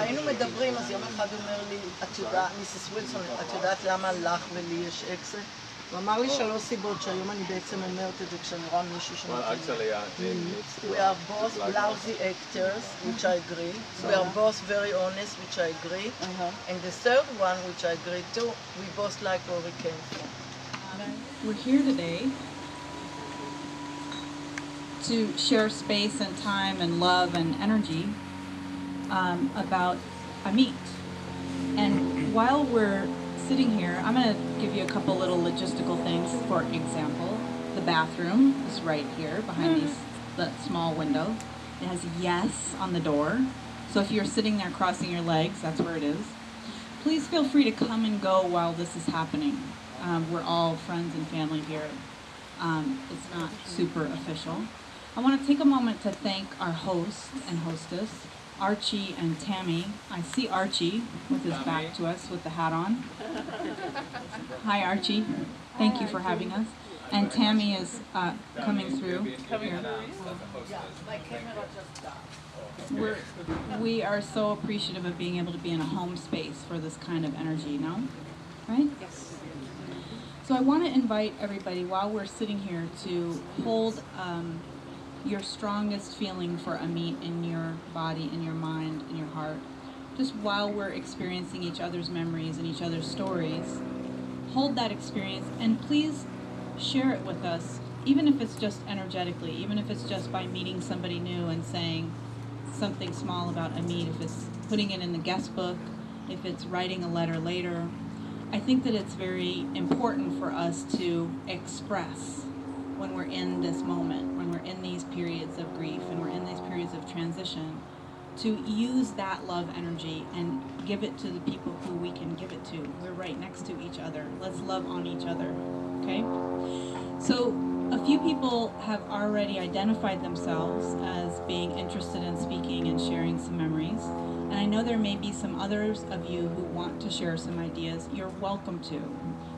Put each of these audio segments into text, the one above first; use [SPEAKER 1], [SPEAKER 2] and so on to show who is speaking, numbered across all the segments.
[SPEAKER 1] והיינו מדברים, אז יום אחד הוא אומר לי, את יודעת, מיסיס ווילסון, את יודעת למה לך ולי יש אקזיט? הוא אמר לי 3 סיבות שהיום אני בעצם אומרת את זה כשאני רואה מישהו שמתאים. We are both lousy actors, which I agree. We are both very honest, which I agree. And the third one, which I agree too, we both like where we came from.
[SPEAKER 2] We're here today to share space and time and love and energy about Amit. And while we're sitting here, I'm going to give you a couple little logistical things. For example, the bathroom is right here behind the small window. It has yes on the door. So if you're sitting there crossing your legs, that's where it is. Please feel free to come and go while this is happening. We're all friends and family here. It's not super official. I want to take a moment to thank our host and hostess, Archie and Tammy. I see Archie with his back to us with the hat on. Hi Archie, thank you for having us. And Tammy is coming through. We are so appreciative of being able to be in a home space for this kind of energy, no? Right?
[SPEAKER 3] Yes.
[SPEAKER 2] So I want to invite everybody while we're sitting here to hold your strongest feeling for Amit in your body, in your mind, in your heart. Just while we're experiencing each other's memories and each other's stories, hold that experience and please share it with us, even if it's just energetically, even if it's just by meeting somebody new and saying something small about Amit, if it's putting it in the guest book, if it's writing a letter later. I think that it's very important for us to express when we're in this moment, when we're in these periods of grief and we're in these periods of transition, to use that love energy and give it to the people who we can give it to. We're right next to each other. Let's love on each other, okay? So a few people have already identified themselves as being interested in speaking and sharing some memories. And I know there may be some others of you who want to share some ideas. You're welcome to.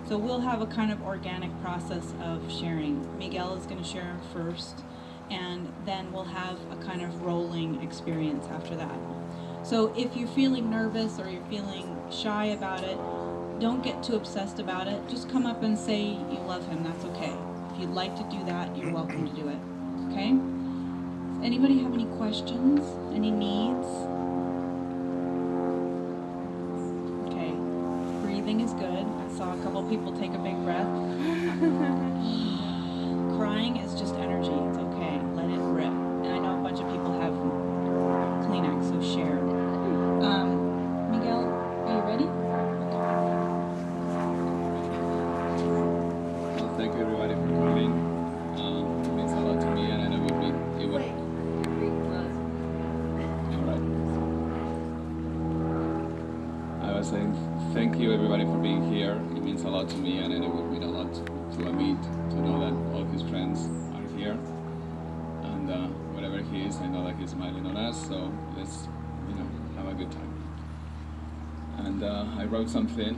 [SPEAKER 2] So we'll have a kind of organic process of sharing. Miguel is going to share first, and then we'll have a kind of rolling experience after that. So if you're feeling nervous or you're feeling shy about it, don't get too obsessed about it. Just come up and say you love him. That's okay. If you'd like to do that, you're welcome to do it. Okay? Does anybody have any questions? Any needs? Breathing is good. I saw a couple people take a big breath. Crying is just energy. It's okay. Let it rip. And I know a bunch of people have Kleenex, so share. Miguel, are you ready?
[SPEAKER 4] Well, thank you everybody for coming. It means a lot to me, and I know it would. All right. I was saying. Thank you everybody for being here. It means a lot to me, and I know it would mean a lot to Amit to know that all of his friends are here. And wherever he is, I know that he's smiling on us, so let's, have a good time. And I wrote something,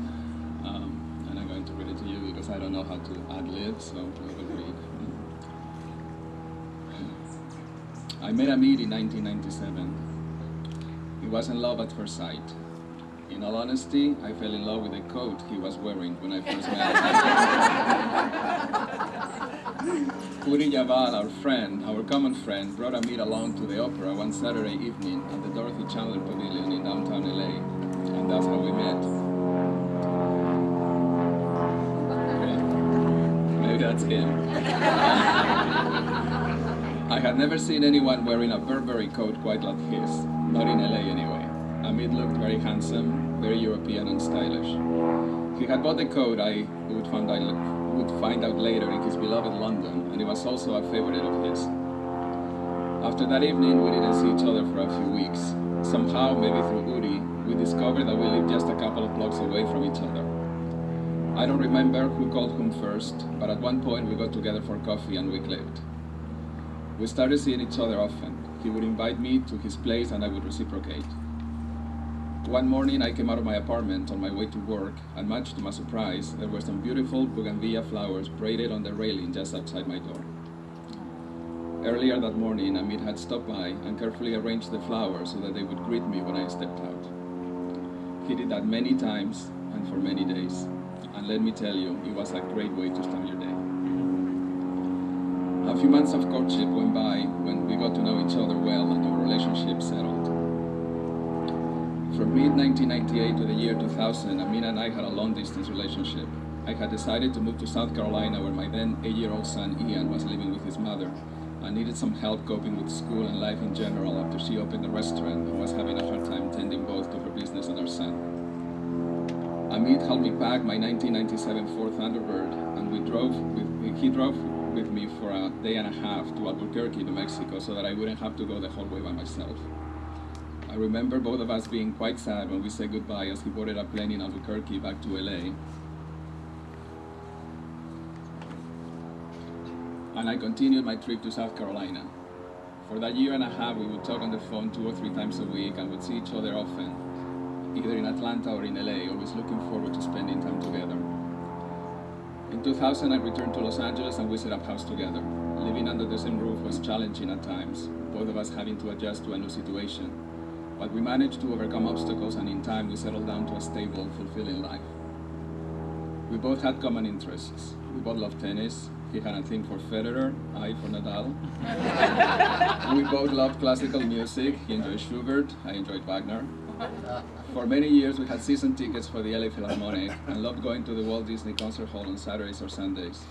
[SPEAKER 4] and I'm going to read it to you because I don't know how to ad-lib, so we will read. I met Amit in 1997. He was in love at first sight. In all honesty, I fell in love with the coat he was wearing when I first met him. Uri Yaval, our common friend, brought Amit along to the opera one Saturday evening at the Dorothy Chandler Pavilion in downtown LA, and that's how we met. Okay. Maybe that's him. I had never seen anyone wearing a Burberry coat quite like his, not in LA anyway. Amit looked very handsome, very European and stylish. He had bought the coat I would find out later in his beloved London, and it was also a favorite of his. After that evening, we didn't see each other for a few weeks. Somehow, maybe through Uri, we discovered that we lived just a couple of blocks away from each other. I don't remember who called whom first, but at one point we got together for coffee and we clicked. We started seeing each other often. He would invite me to his place and I would reciprocate. One morning I came out of my apartment on my way to work, and much to my surprise, there were some beautiful bougainvillea flowers braided on the railing just outside my door. Earlier that morning, Amit had stopped by and carefully arranged the flowers so that they would greet me when I stepped out. He did that many times and for many days. And let me tell you, it was a great way to start your day. A few months of courtship went by when we got to know each other well and our relationship settled. From mid-1998 to the year 2000, Amin and I had a long-distance relationship. I had decided to move to South Carolina, where my then 8-year-old son Ian was living with his mother. I needed some help coping with school and life in general after she opened a restaurant and was having a hard time tending both to her business and our son. Amit helped me pack my 1997 Ford Thunderbird, and he drove with me for a day and a half to Albuquerque, New Mexico, so that I wouldn't have to go the whole way by myself. I remember both of us being quite sad when we said goodbye as he boarded a plane in Albuquerque back to LA. And I continued my trip to South Carolina. For that year and a half, we would talk on the phone 2 or 3 times a week and would see each other often, either in Atlanta or in LA, always looking forward to spending time together. In 2000, I returned to Los Angeles and we set up house together. Living under the same roof was challenging at times, both of us having to adjust to a new situation. But we managed to overcome obstacles, and in time we settled down to a stable, fulfilling life. We both had common interests. We both loved tennis. He had a thing for Federer, I for Nadal. We both loved classical music. He enjoyed Schubert, I enjoyed Wagner. For many years we had season tickets for the LA Philharmonic and loved going to the Walt Disney Concert Hall on Saturdays or Sundays.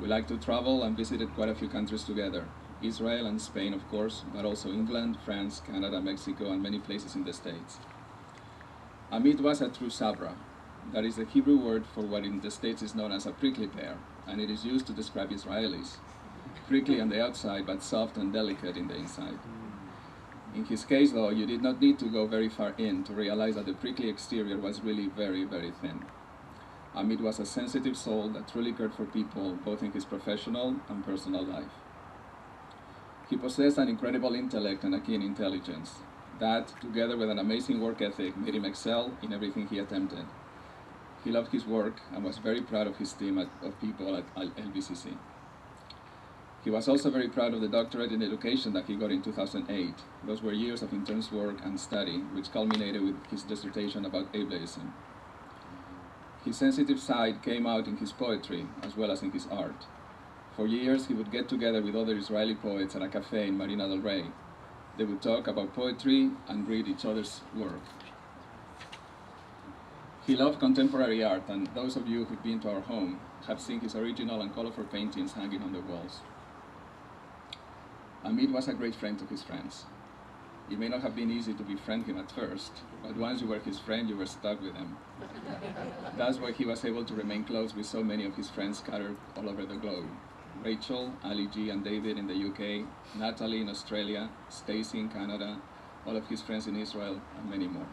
[SPEAKER 4] We liked to travel and visited quite a few countries together. Israel and Spain, of course, but also England, France, Canada, Mexico, and many places in the States. Amit was a true sabra. That is the Hebrew word for what in the States is known as a prickly pear, and it is used to describe Israelis. Prickly on the outside, but soft and delicate in the inside. In his case, though, you did not need to go very far in to realize that the prickly exterior was really very, very thin. Amit was a sensitive soul that truly cared for people, both in his professional and personal life. He possessed an incredible intellect and a keen intelligence. That, together with an amazing work ethic, made him excel in everything he attempted. He loved his work and was very proud of his team of people at LBCC. He was also very proud of the doctorate in education that he got in 2008. Those were years of intense work and study, which culminated with his dissertation about ableism. His sensitive side came out in his poetry, as well as in his art. For years, he would get together with other Israeli poets at a cafe in Marina del Rey. They would talk about poetry and read each other's work. He loved contemporary art, and those of you who've been to our home have seen his original and colorful paintings hanging on the walls. Amit was a great friend to his friends. It may not have been easy to befriend him at first, but once you were his friend, you were stuck with him. That's why he was able to remain close with so many of his friends scattered all over the globe. Rachel, Ali G and David in the UK, Natalie in Australia, Stacy in Canada, all of his friends in Israel, and many more.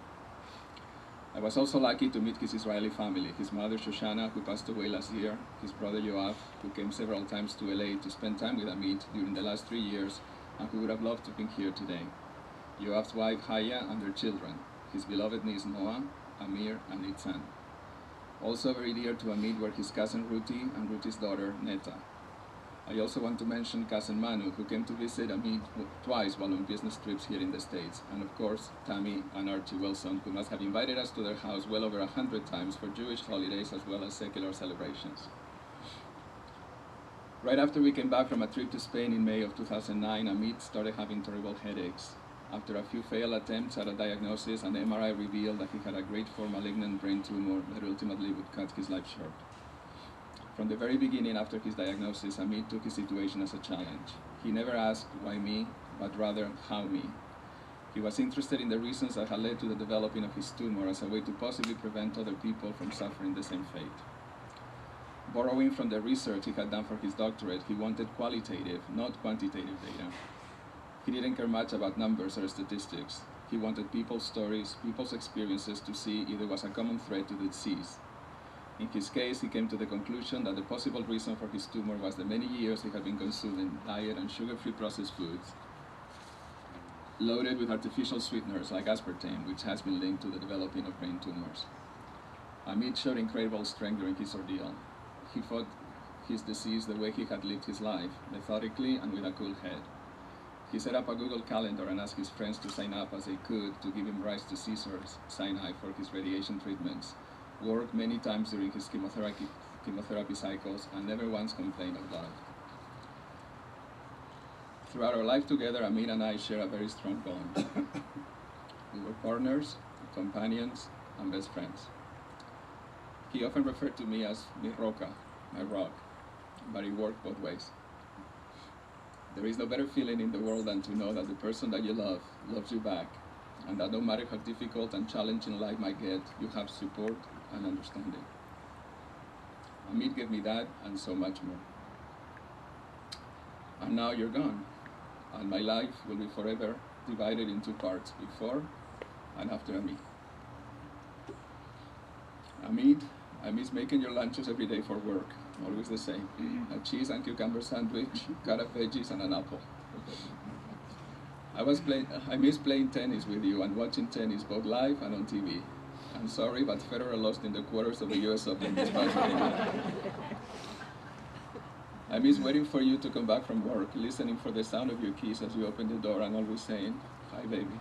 [SPEAKER 4] I was also lucky to meet his Israeli family, his mother Shoshana, who passed away last year, his brother Yoav, who came several times to LA to spend time with Amit during the last 3 years, and who would have loved to be here today. Yoav's wife Haya and their children, his beloved niece Noah, Amir, and Nitzan. Also very dear to Amit were his cousin Ruti and Ruti's daughter Neta. I also want to mention cousin Manu, who came to visit Amit twice while on business trips here in the States, and of course Tammy and Archie Wilson, who must have invited us to their house well over 100 times for Jewish holidays as well as secular celebrations. Right after we came back from a trip to Spain in May of 2009, Amit started having terrible headaches. After a few failed attempts at a diagnosis, an MRI revealed that he had a grade 4 malignant brain tumor that ultimately would cut his life short. From the very beginning after his diagnosis, Amit took his situation as a challenge. He never asked why me, but rather how me. He was interested in the reasons that had led to the developing of his tumor as a way to possibly prevent other people from suffering the same fate. Borrowing from the research he had done for his doctorate, he wanted qualitative, not quantitative data. He didn't care much about numbers or statistics. He wanted people's stories, people's experiences to see if there was a common thread to the disease. In his case, he came to the conclusion that the possible reason for his tumor was the many years he had been consuming diet and sugar-free processed foods loaded with artificial sweeteners like aspartame, which has been linked to the developing of brain tumors. Amit showed incredible strength during his ordeal. He fought his disease the way he had lived his life, methodically and with a cool head. He set up a Google Calendar and asked his friends to sign up as they could to give him rights to Caesar's Sinai for his radiation treatments, worked many times during his chemotherapy cycles, and never once complained of that. Throughout our life together, Amit and I share a very strong bond. We were partners, companions, and best friends. He often referred to me as mi roca, my rock, but it worked both ways. There is no better feeling in the world than to know that the person that you love loves you back, and that no matter how difficult and challenging life might get, you have support and understanding. Amit gave me that and so much more. And now you're gone, and my life will be forever divided in two parts, before and after Amit. Amit, I miss making your lunches every day for work, always the same. A cheese and cucumber sandwich, cut up veggies, and an apple. I miss playing tennis with you and watching tennis both live and on TV. I'm sorry, but Federer lost in the quarters of the US Open this past weekend. I miss waiting for you to come back from work, listening for the sound of your keys as you open the door and always saying, "Hi, baby."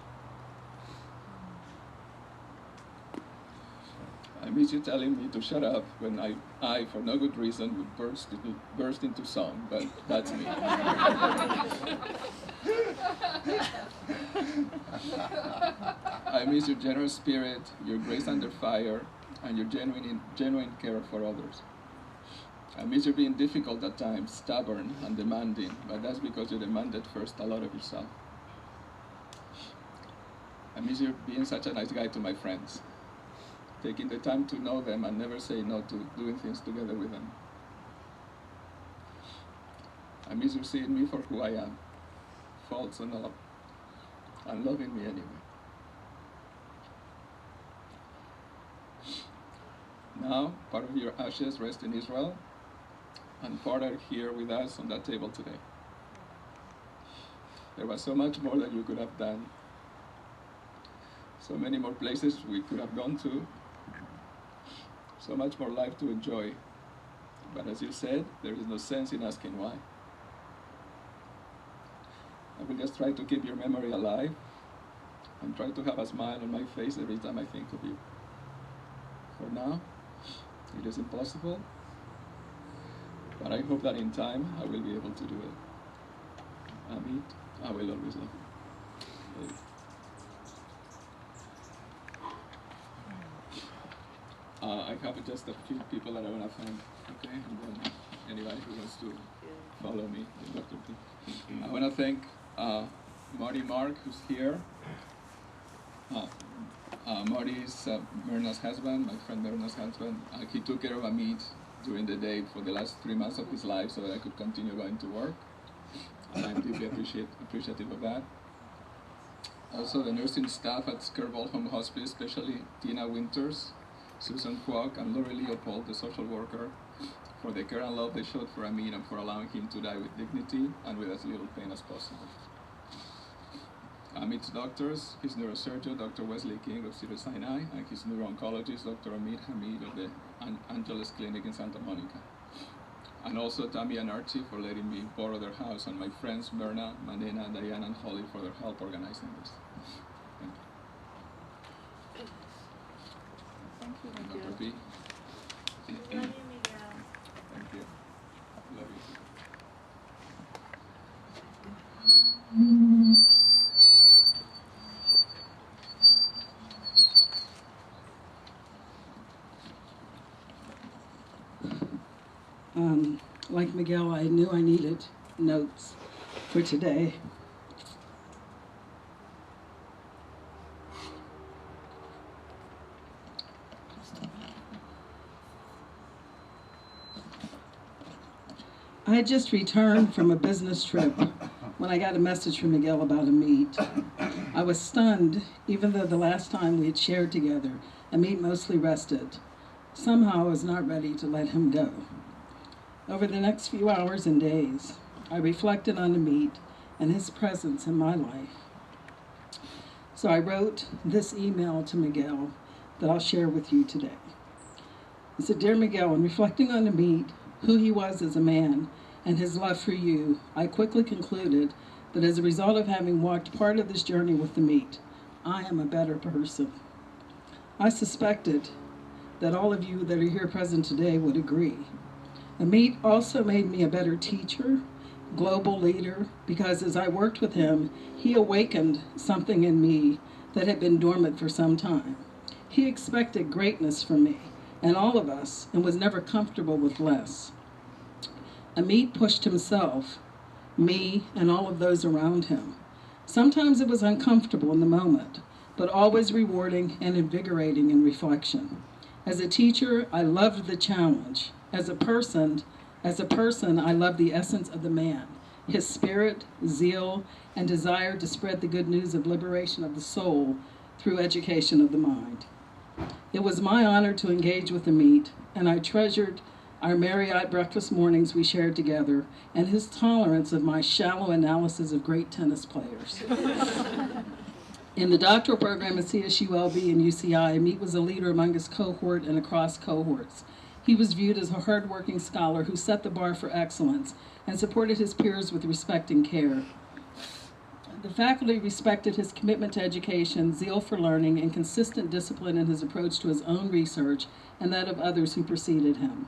[SPEAKER 4] I miss you telling me to shut up when I for no good reason, would burst into song, but that's me. I miss your generous spirit, your grace under fire, and your genuine care for others. I miss you being difficult at times, stubborn and demanding, but that's because you demanded first a lot of yourself. I miss you being such a nice guy to my friends, taking the time to know them and never say no to doing things together with them. I miss you seeing me for who I am, faults and all, and loving me anyway. Now, part of your ashes rest in Israel, and part are here with us on that table today. There was so much more that you could have done, so many more places we could have gone to, so much more life to enjoy. But as you said, there is no sense in asking why. I will just try to keep your memory alive and try to have a smile on my face every time I think of you. For now, it is impossible, but I hope that in time I will be able to do it. Amit, I will always love you. I have just a few people that I want to thank, okay? And then anybody who wants to follow me, Dr. P. I want to thank Marty Mark, who's here. Marty is Myrna's husband, my friend Myrna's husband. He took care of Amit during the day for the last 3 months of his life so that I could continue going to work. And I'm deeply appreciative of that. Also, the nursing staff at Skirball Home Hospice, especially Tina Winters, Susan Kwok, and Lori Leopold, the social worker, for the care and love they showed for Amit and for allowing him to die with dignity and with as little pain as possible. Amit's doctors, his neurosurgeon, Dr. Wesley King of Cedars-Sinai, and his neuro-oncologist, Dr. Amit Hamid of the Angeles Clinic in Santa Monica. And also Tammy and Archie for letting me borrow their house, and my friends Myrna, Manena, Diana, and Holly for their help organizing this. Thank you.
[SPEAKER 2] Thank you.
[SPEAKER 4] Dr. P.
[SPEAKER 3] Love you, Miguel.
[SPEAKER 4] Thank you. Love you.
[SPEAKER 5] Like Miguel, I knew I needed notes for today. I had just returned from a business trip when I got a message from Miguel about Amit. I was stunned, even though the last time we had shared together, Amit mostly rested. Somehow I was not ready to let him go. Over the next few hours and days, I reflected on Amit and his presence in my life. So I wrote this email to Miguel that I'll share with you today. It said, "Dear Miguel, in reflecting on Amit, who he was as a man, and his love for you, I quickly concluded that as a result of having walked part of this journey with Amit, I am a better person. I suspected that all of you that are here present today would agree. Amit also made me a better teacher, global leader, because as I worked with him, he awakened something in me that had been dormant for some time. He expected greatness from me and all of us and was never comfortable with less. Amit pushed himself, me, and all of those around him. Sometimes it was uncomfortable in the moment, but always rewarding and invigorating in reflection. As a teacher, I loved the challenge. As a person, I loved the essence of the man, his spirit, zeal, and desire to spread the good news of liberation of the soul through education of the mind. It was my honor to engage with Amit, and I treasured our Marriott breakfast mornings we shared together, and his tolerance of my shallow analysis of great tennis players. In the doctoral program at CSULB and UCI, Amit was a leader among his cohort and across cohorts. He was viewed as a hardworking scholar who set the bar for excellence and supported his peers with respect and care. The faculty respected his commitment to education, zeal for learning, and consistent discipline in his approach to his own research and that of others who preceded him.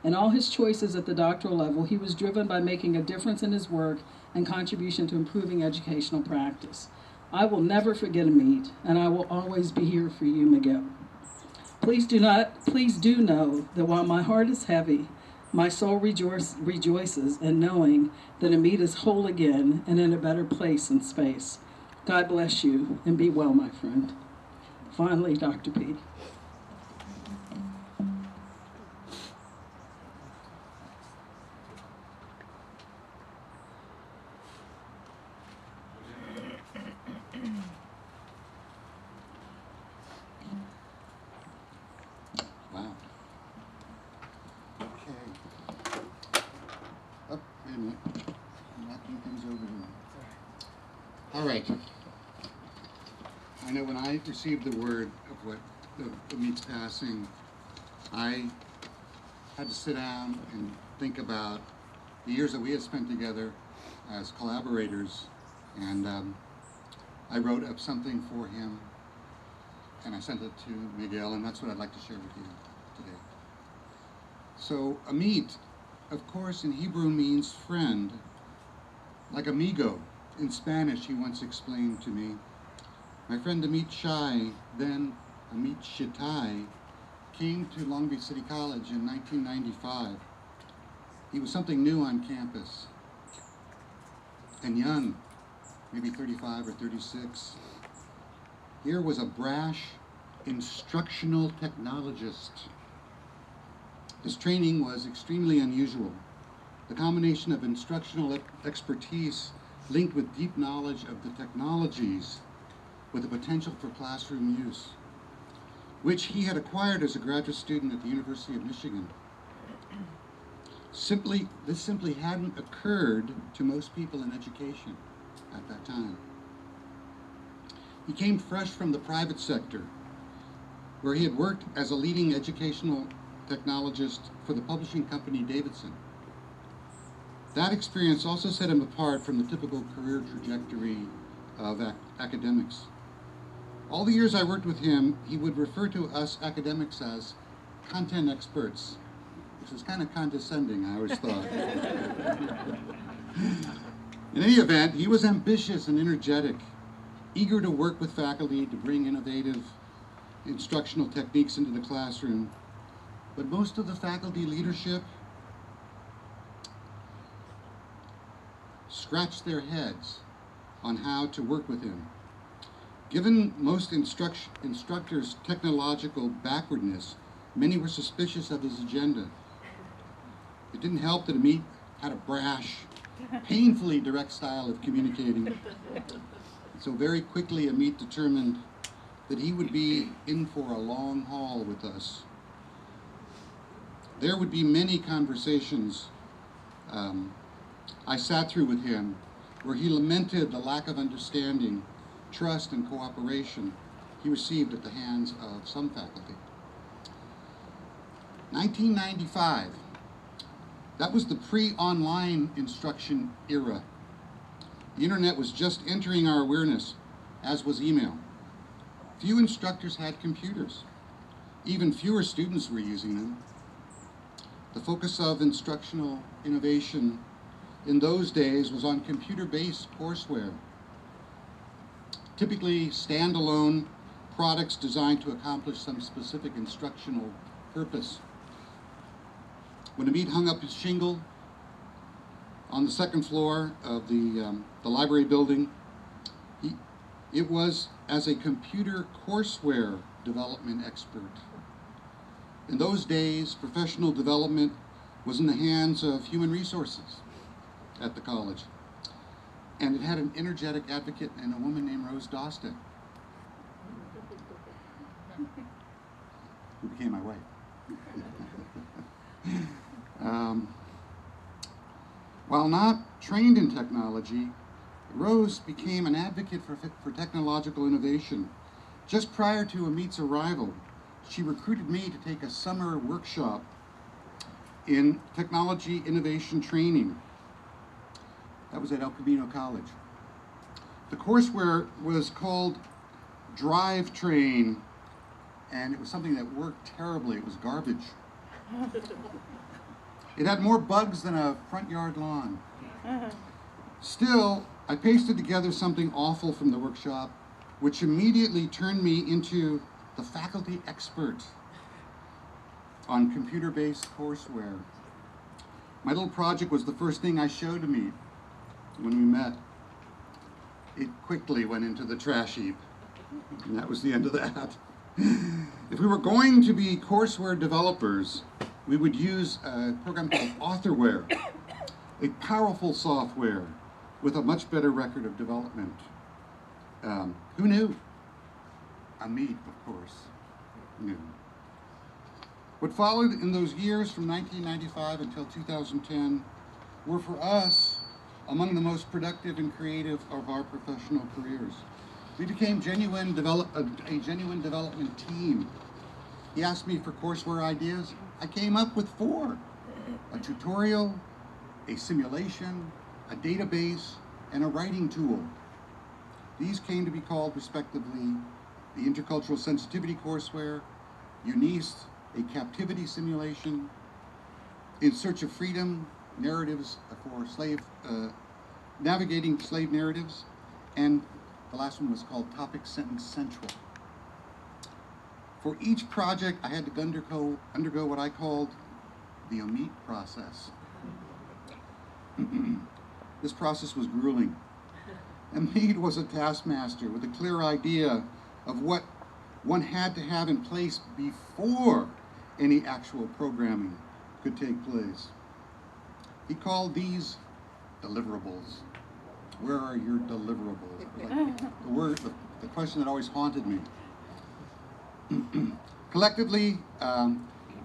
[SPEAKER 5] In all his choices at the doctoral level, he was driven by making a difference in his work and contribution to improving educational practice. I will never forget Amit, and I will always be here for you, Miguel. Please do know that while my heart is heavy, my soul rejoices in knowing that Amit is whole again and in a better place and space. God bless you, and be well, my friend. Finally, Dr. P.
[SPEAKER 6] Wow. Okay. Oh, wait a minute. I'm knocking things over here. All right. I know when I received the word of Amit's passing, I had to sit down and think about the years that we had spent together as collaborators, and I wrote up something for him, and I sent it to Miguel, and that's what I'd like to share with you today. So Amit, of course, in Hebrew means friend, like amigo in Spanish, he once explained to me. My friend Amit Shai, then Amit Shittai, came to Long Beach City College in 1995. He was something new on campus, and young, maybe 35 or 36. Here was a brash instructional technologist. His training was extremely unusual. The combination of instructional expertise linked with deep knowledge of the technologies with the potential for classroom use, which he had acquired as a graduate student at the University of Michigan. This simply hadn't occurred to most people in education at that time. He came fresh from the private sector, where he had worked as a leading educational technologist for the publishing company Davidson. That experience also set him apart from the typical career trajectory of academics. All the years I worked with him, he would refer to us academics as content experts, which was kind of condescending, I always thought. In any event, he was ambitious and energetic, eager to work with faculty to bring innovative instructional techniques into the classroom. But most of the faculty leadership scratched their heads on how to work with him. Given most instructors' technological backwardness, many were suspicious of his agenda. It didn't help that Amit had a brash, painfully direct style of communicating. So very quickly, Amit determined that he would be in for a long haul with us. There would be many conversations I sat through with him where he lamented the lack of understanding, trust, and cooperation he received at the hands of some faculty. 1995, that was the pre-online instruction era. The internet was just entering our awareness, as was email. Few instructors had computers. Even fewer students were using them. The focus of instructional innovation in those days was on computer-based courseware, typically standalone products designed to accomplish some specific instructional purpose. When Amit hung up his shingle on the second floor of the library building, it was as a computer courseware development expert. In those days, professional development was in the hands of human resources at the college. And it had an energetic advocate and a woman named Rose Dosta, who became my wife. While not trained in technology, Rose became an advocate for technological innovation. Just prior to Amit's arrival, she recruited me to take a summer workshop in technology innovation training. That was at El Camino College. The courseware was called Drivetrain, and it was something that worked terribly. It was garbage. It had more bugs than a front yard lawn. Still, I pasted together something awful from the workshop, which immediately turned me into the faculty expert on computer-based courseware. My little project was the first thing I showed Amit when we met. It quickly went into the trash heap, and that was the end of that. If we were going to be courseware developers, we would use a program called Authorware, a powerful software with a much better record of development. Who knew? Amit, of course, knew. What followed in those years from 1995 until 2010 were for us among the most productive and creative of our professional careers. We became a genuine development team. He asked me for courseware ideas. I came up with 4: a tutorial, a simulation, a database, and a writing tool. These came to be called, respectively, the Intercultural Sensitivity courseware, UNIST, a captivity simulation, In Search of Freedom, narratives for navigating slave narratives, and the last one was called Topic Sentence Central. For each project, I had to undergo what I called the Amit process. This process was grueling. Amit was a taskmaster with a clear idea of what one had to have in place before any actual programming could take place. He called these deliverables. Where are your deliverables? Like the question that always haunted me. Collectively,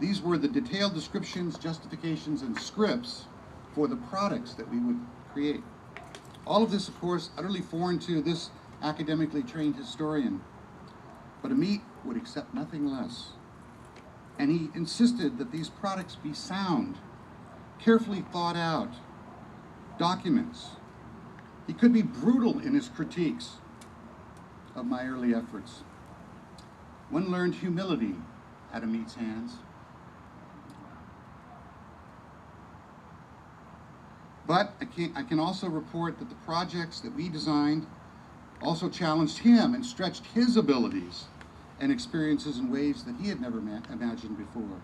[SPEAKER 6] these were the detailed descriptions, justifications, and scripts for the products that we would create. All of this, of course, utterly foreign to this academically trained historian. But Amit would accept nothing less. And he insisted that these products be sound, carefully thought out documents. He could be brutal in his critiques of my early efforts. One learned humility at Amit's hands. But I can also report that the projects that we designed also challenged him and stretched his abilities and experiences in ways that he had never imagined before.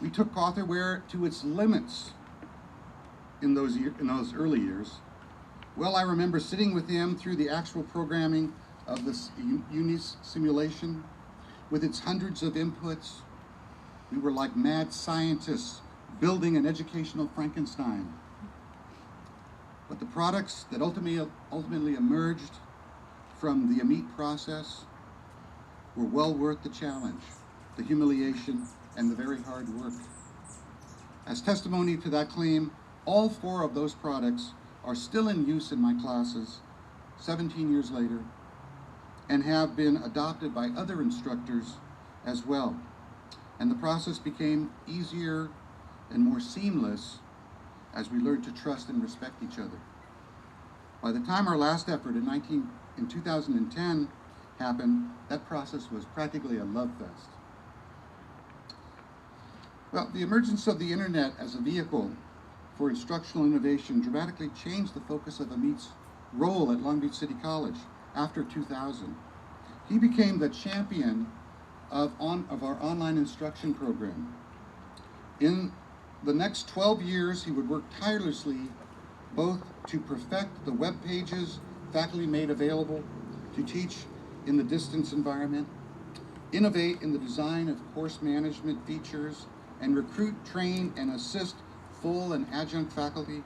[SPEAKER 6] We took authorware to its limits in those early years. Well, I remember sitting with him through the actual programming of this UNIST simulation with its hundreds of inputs. We were like mad scientists building an educational Frankenstein. But the products that ultimately emerged from the Amit process were well worth the challenge, the humiliation, and the very hard work. As testimony to that claim, all 4 of those products are still in use in my classes 17 years later and have been adopted by other instructors as well. And the process became easier and more seamless as we learned to trust and respect each other. By the time our last effort in 2010 happened, that process was practically a love fest. Well, the emergence of the internet as a vehicle for instructional innovation dramatically changed the focus of Amit's role at Long Beach City College after 2000. He became the champion of our online instruction program. In the next 12 years, he would work tirelessly both to perfect the web pages faculty made available to teach in the distance environment, innovate in the design of course management features, and recruit, train, and assist full and adjunct faculty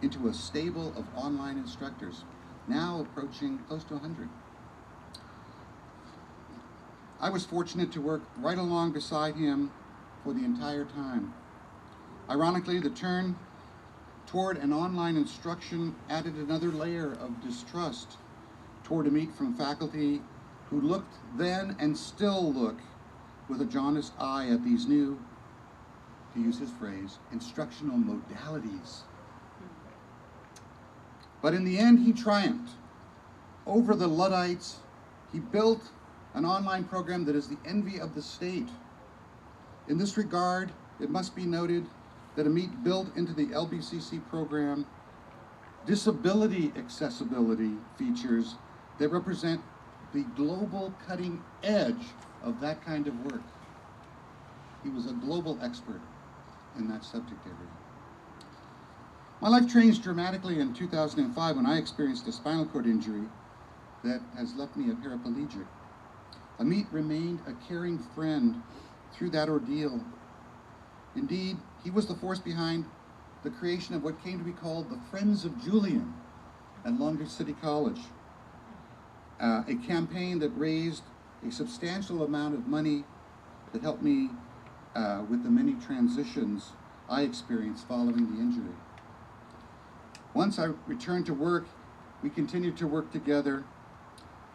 [SPEAKER 6] into a stable of online instructors, now approaching close to 100. I was fortunate to work right along beside him for the entire time. Ironically, the turn toward an online instruction added another layer of distrust toward Amit from faculty who looked then and still look with a jaundiced eye at these new, to use his phrase, instructional modalities. But in the end, he triumphed. Over the Luddites, he built an online program that is the envy of the state. In this regard, it must be noted that Amit built into the LBCC program disability accessibility features that represent the global cutting edge of that kind of work. He was a global expert in that subject area. My life changed dramatically in 2005 when I experienced a spinal cord injury that has left me a paraplegic. Amit remained a caring friend through that ordeal. Indeed, he was the force behind the creation of what came to be called the Friends of Julian at Long Beach City College, a campaign that raised a substantial amount of money that helped me with the many transitions I experienced following the injury. Once I returned to work, we continued to work together.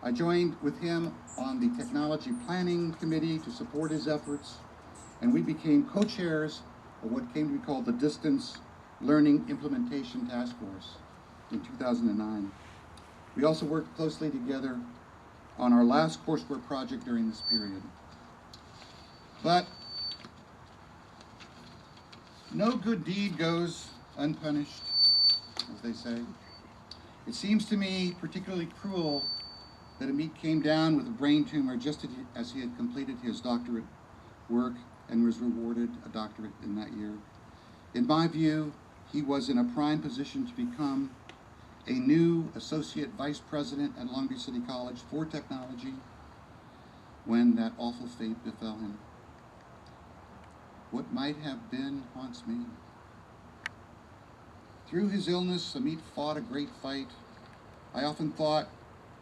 [SPEAKER 6] I joined with him on the technology planning committee to support his efforts, and we became co-chairs of what came to be called the Distance Learning Implementation Task Force in 2009. We also worked closely together on our last coursework project during this period. But no good deed goes unpunished, as they say. It seems to me particularly cruel that Amit came down with a brain tumor just as he had completed his doctorate work and was rewarded a doctorate in that year. In my view, he was in a prime position to become a new associate vice president at Long Beach City College for technology when that awful fate befell him. What might have been haunts me. Through his illness, Amit fought a great fight. I often thought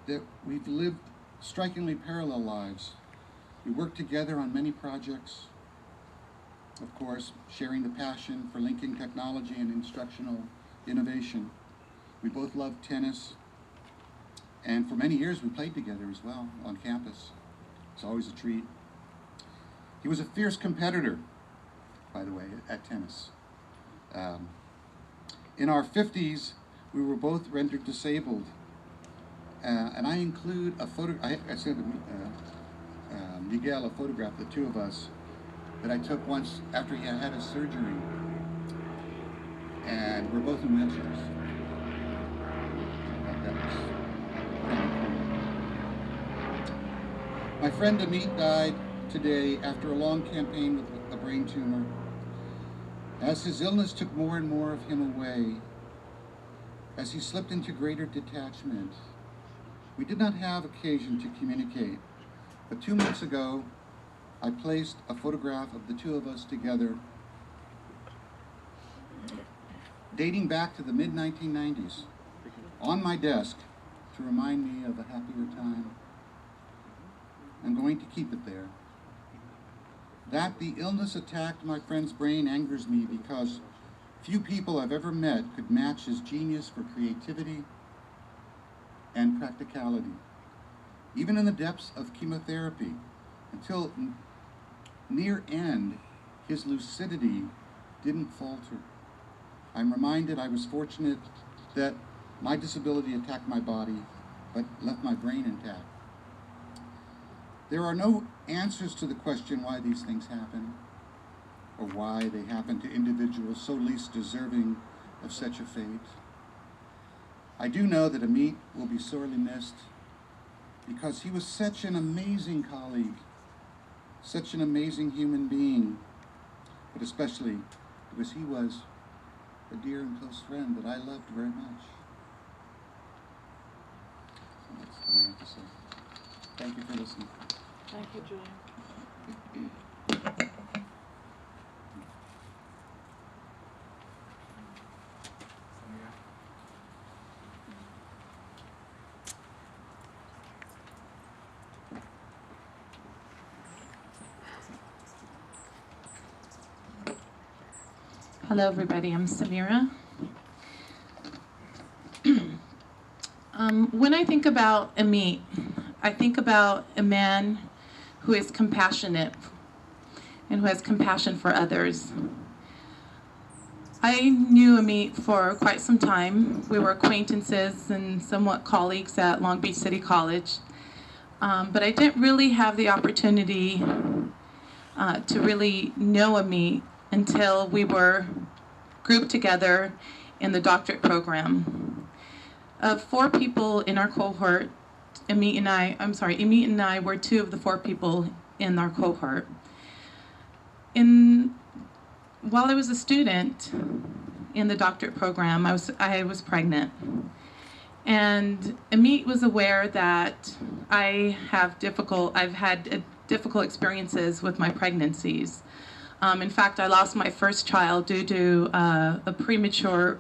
[SPEAKER 6] that we've lived strikingly parallel lives. We worked together on many projects, of course, sharing the passion for linking technology and instructional innovation. We both loved tennis, and for many years we played together as well on campus. It's always a treat. He was a fierce competitor, by the way, at tennis. In our 50s, we were both rendered disabled. And I include a photo, I sent Miguel a photograph, the two of us, that I took once after he had his surgery. And we're both in wheelchairs. That was pretty cool. My friend Amit died today after a long campaign with a brain tumor. As his illness took more and more of him away, as he slipped into greater detachment, we did not have occasion to communicate, but 2 months ago, I placed a photograph of the two of us together, dating back to the mid-1990s, on my desk to remind me of a happier time. I'm going to keep it there. That the illness attacked my friend's brain angers me because few people I've ever met could match his genius for creativity and practicality. Even in the depths of chemotherapy, until near end, his lucidity didn't falter. I'm reminded I was fortunate that My disability attacked my body, but left my brain intact. There are no answers to the question why these things happen, or why they happen to individuals so least deserving of such a fate. I do know that Amit will be sorely missed because he was such an amazing colleague, such an amazing human being, but especially because he was a dear and close friend that I loved very much. So that's what I have to say. Thank you for listening.
[SPEAKER 1] Thank you, Julian.
[SPEAKER 7] Hello, everybody. I'm Samira. When I think about Amit, I think about a man who is compassionate and who has compassion for others. I knew Amit for quite some time. We were acquaintances and somewhat colleagues at Long Beach City College. But I didn't really have the opportunity to really know Amit until we were grouped together in the doctorate program. Of 4 people in our cohort, Amit and I were 2 of the 4 people in our cohort. While I was a student in the doctorate program, I was pregnant. And Amit was aware that I've had difficult experiences with my pregnancies. In fact, I lost my first child due to premature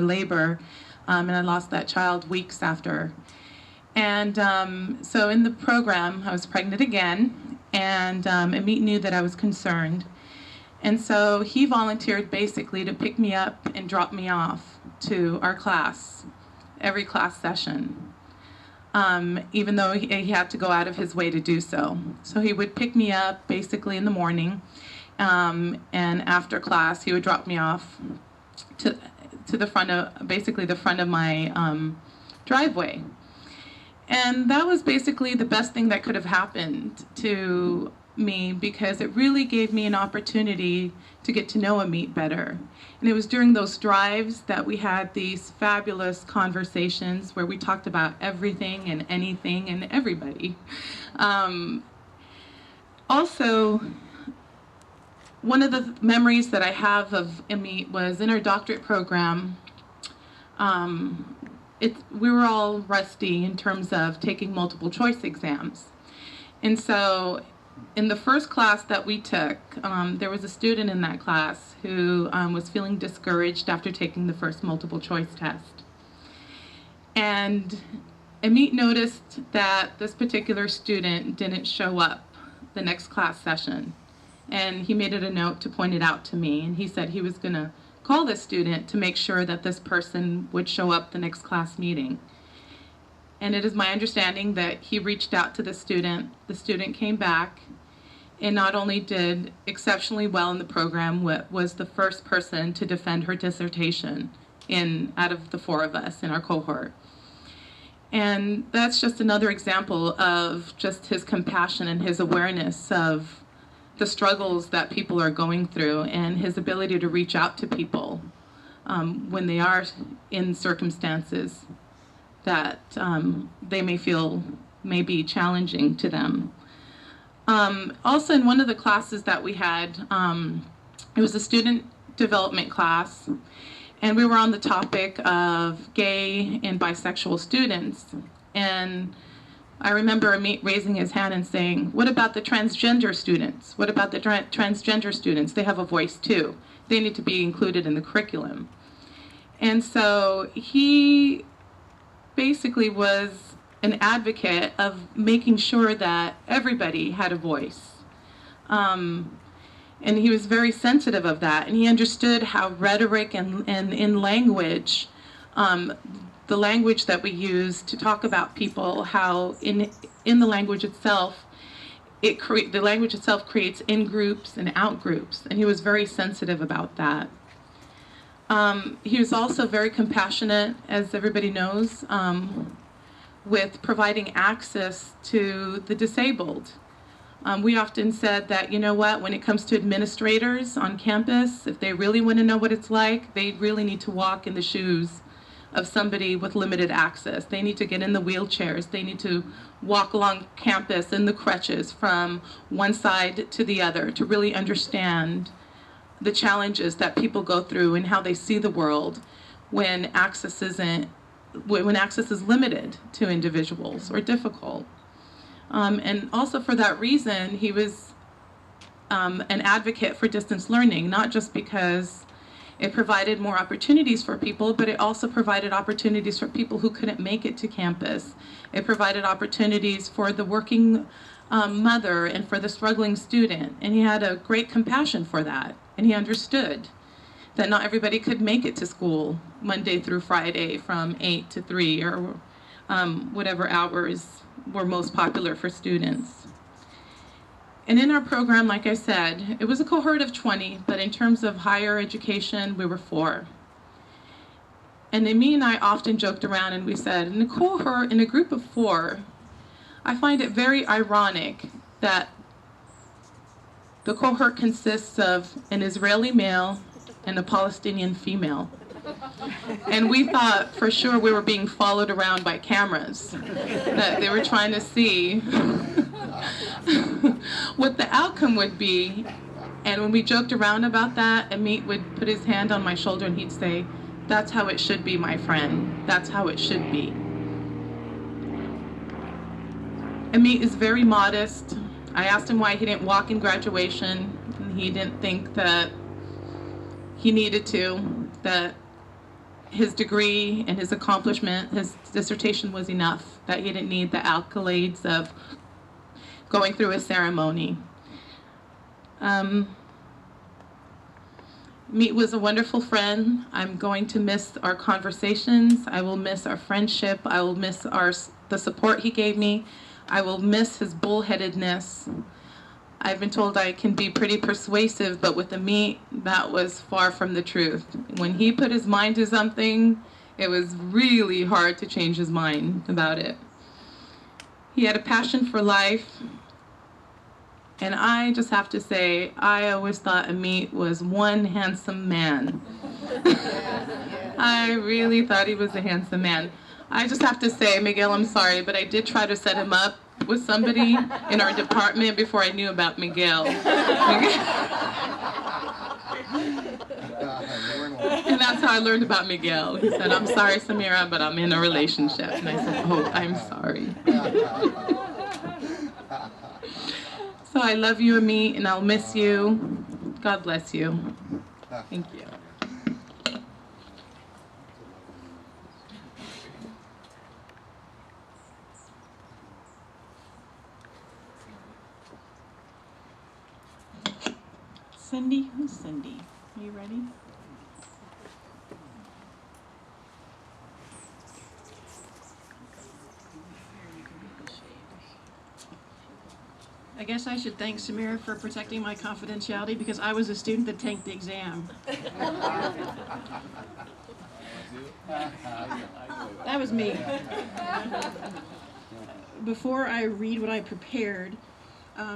[SPEAKER 7] labor, and I lost that child weeks after. And so in the program, I was pregnant again, and Amit knew that I was concerned. And so he volunteered basically to pick me up and drop me off to our class, every class session. Even though he had to go out of his way to do so. So he would pick me up basically in the morning, and after class he would drop me off to the front of my driveway. And that was basically the best thing that could have happened to me, because it really gave me an opportunity to get to know Amit better. And it was during those drives that we had these fabulous conversations where we talked about everything and anything and everybody. Also, one of the memories that I have of Amit was in our doctorate program. We were all rusty in terms of taking multiple choice exams. And so in the first class that we took, there was a student in that class who was feeling discouraged after taking the first multiple choice test. And Amit noticed that this particular student didn't show up the next class session. And he made it a note to point it out to me. And he said he was going to call this student to make sure that this person would show up the next class meeting. And it is my understanding that he reached out to the student came back, and not only did exceptionally well in the program, was the first person to defend her dissertation out of the 4 of us in our cohort. And that's just another example of just his compassion and his awareness of the struggles that people are going through, and his ability to reach out to people when they are in circumstances that they may feel may be challenging to them. Also, in one of the classes that we had, it was a student development class, and we were on the topic of gay and bisexual students. And I remember Amit raising his hand and saying, "What about the transgender students? What about the transgender students? They have a voice too. They need to be included in the curriculum." And so he basically was an advocate of making sure that everybody had a voice. And he was very sensitive of that, and he understood how rhetoric and in language, the language that we use to talk about people, how in the language itself, the language itself creates in-groups and out-groups, and he was very sensitive about that. He was also very compassionate, as everybody knows, with providing access to the disabled. We often said that, you know what, when it comes to administrators on campus, if they really want to know what it's like, they really need to walk in the shoes of somebody with limited access. They need to get in the wheelchairs. They need to walk along campus in the crutches from one side to the other to really understand the challenges that people go through and how they see the world when access is limited to individuals or difficult. And also for that reason, he was an advocate for distance learning, not just because it provided more opportunities for people, but it also provided opportunities for people who couldn't make it to campus. It provided opportunities for the working mother and for the struggling student, and he had a great compassion for that, and he understood that not everybody could make it to school Monday through Friday from 8 to 3 or whatever hours were most popular for students. And in our program, like I said, it was a cohort of 20, but in terms of higher education, we were 4. And Amy and I often joked around and we said, in a cohort, in a group of 4, I find it very ironic that the cohort consists of an Israeli male and a Palestinian female. And we thought for sure we were being followed around by cameras, that they were trying to see what the outcome would be. And when we joked around about that, Amit would put his hand on my shoulder and he'd say, "That's how it should be, my friend. That's how it should be." Amit is very modest. I asked him why he didn't walk in graduation, and he didn't think that he needed to, that his degree and his accomplishment, his dissertation was enough, that he didn't need the accolades of going through a ceremony. Meet was a wonderful friend. I'm going to miss our conversations. I will miss our friendship. I will miss the support he gave me. I will miss his bullheadedness. I've been told I can be pretty persuasive, but with Amit, that was far from the truth. When he put his mind to something, it was really hard to change his mind about it. He had a passion for life, and I just have to say, I always thought Amit was one handsome man. I really thought he was a handsome man. I just have to say, Miguel, I'm sorry, but I did try to set him up with somebody in our department before I knew about Miguel. And that's how I learned about Miguel. He said, "I'm sorry, Samira, but I'm in a relationship." And I said, "Oh, I'm sorry." So I love you, Amit, and I'll miss you. God bless you. Thank you.
[SPEAKER 2] Cindy, who's Cindy? Are you ready?
[SPEAKER 8] I guess I should thank Samira for protecting my confidentiality because I was a student that tanked the exam. That was me. Before I read what I prepared,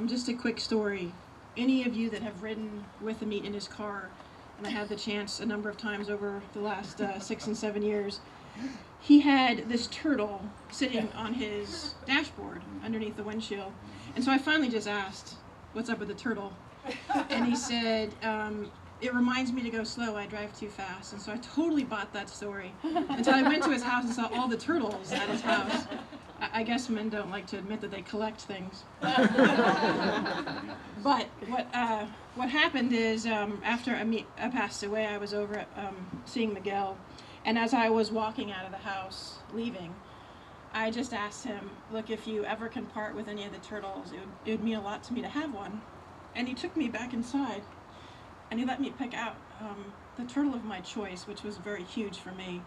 [SPEAKER 8] just a quick story. Any of you that have ridden with Amit in his car, and I had the chance a number of times over the last 6 and 7 years, he had this turtle sitting on his dashboard underneath the windshield. And so I finally just asked, "What's up with the turtle?" And he said, "It reminds me to go slow. I drive too fast." And so I totally bought that story until I went to his house and saw all the turtles at his house. I guess men don't like to admit that they collect things. But what happened is after Amit passed away, I was over at, seeing Miguel. And as I was walking out of the house, leaving, I just asked him, "Look, if you ever can part with any of the turtles, it would mean a lot to me to have one." And he took me back inside, and he let me pick out the turtle of my choice, which was very huge for me.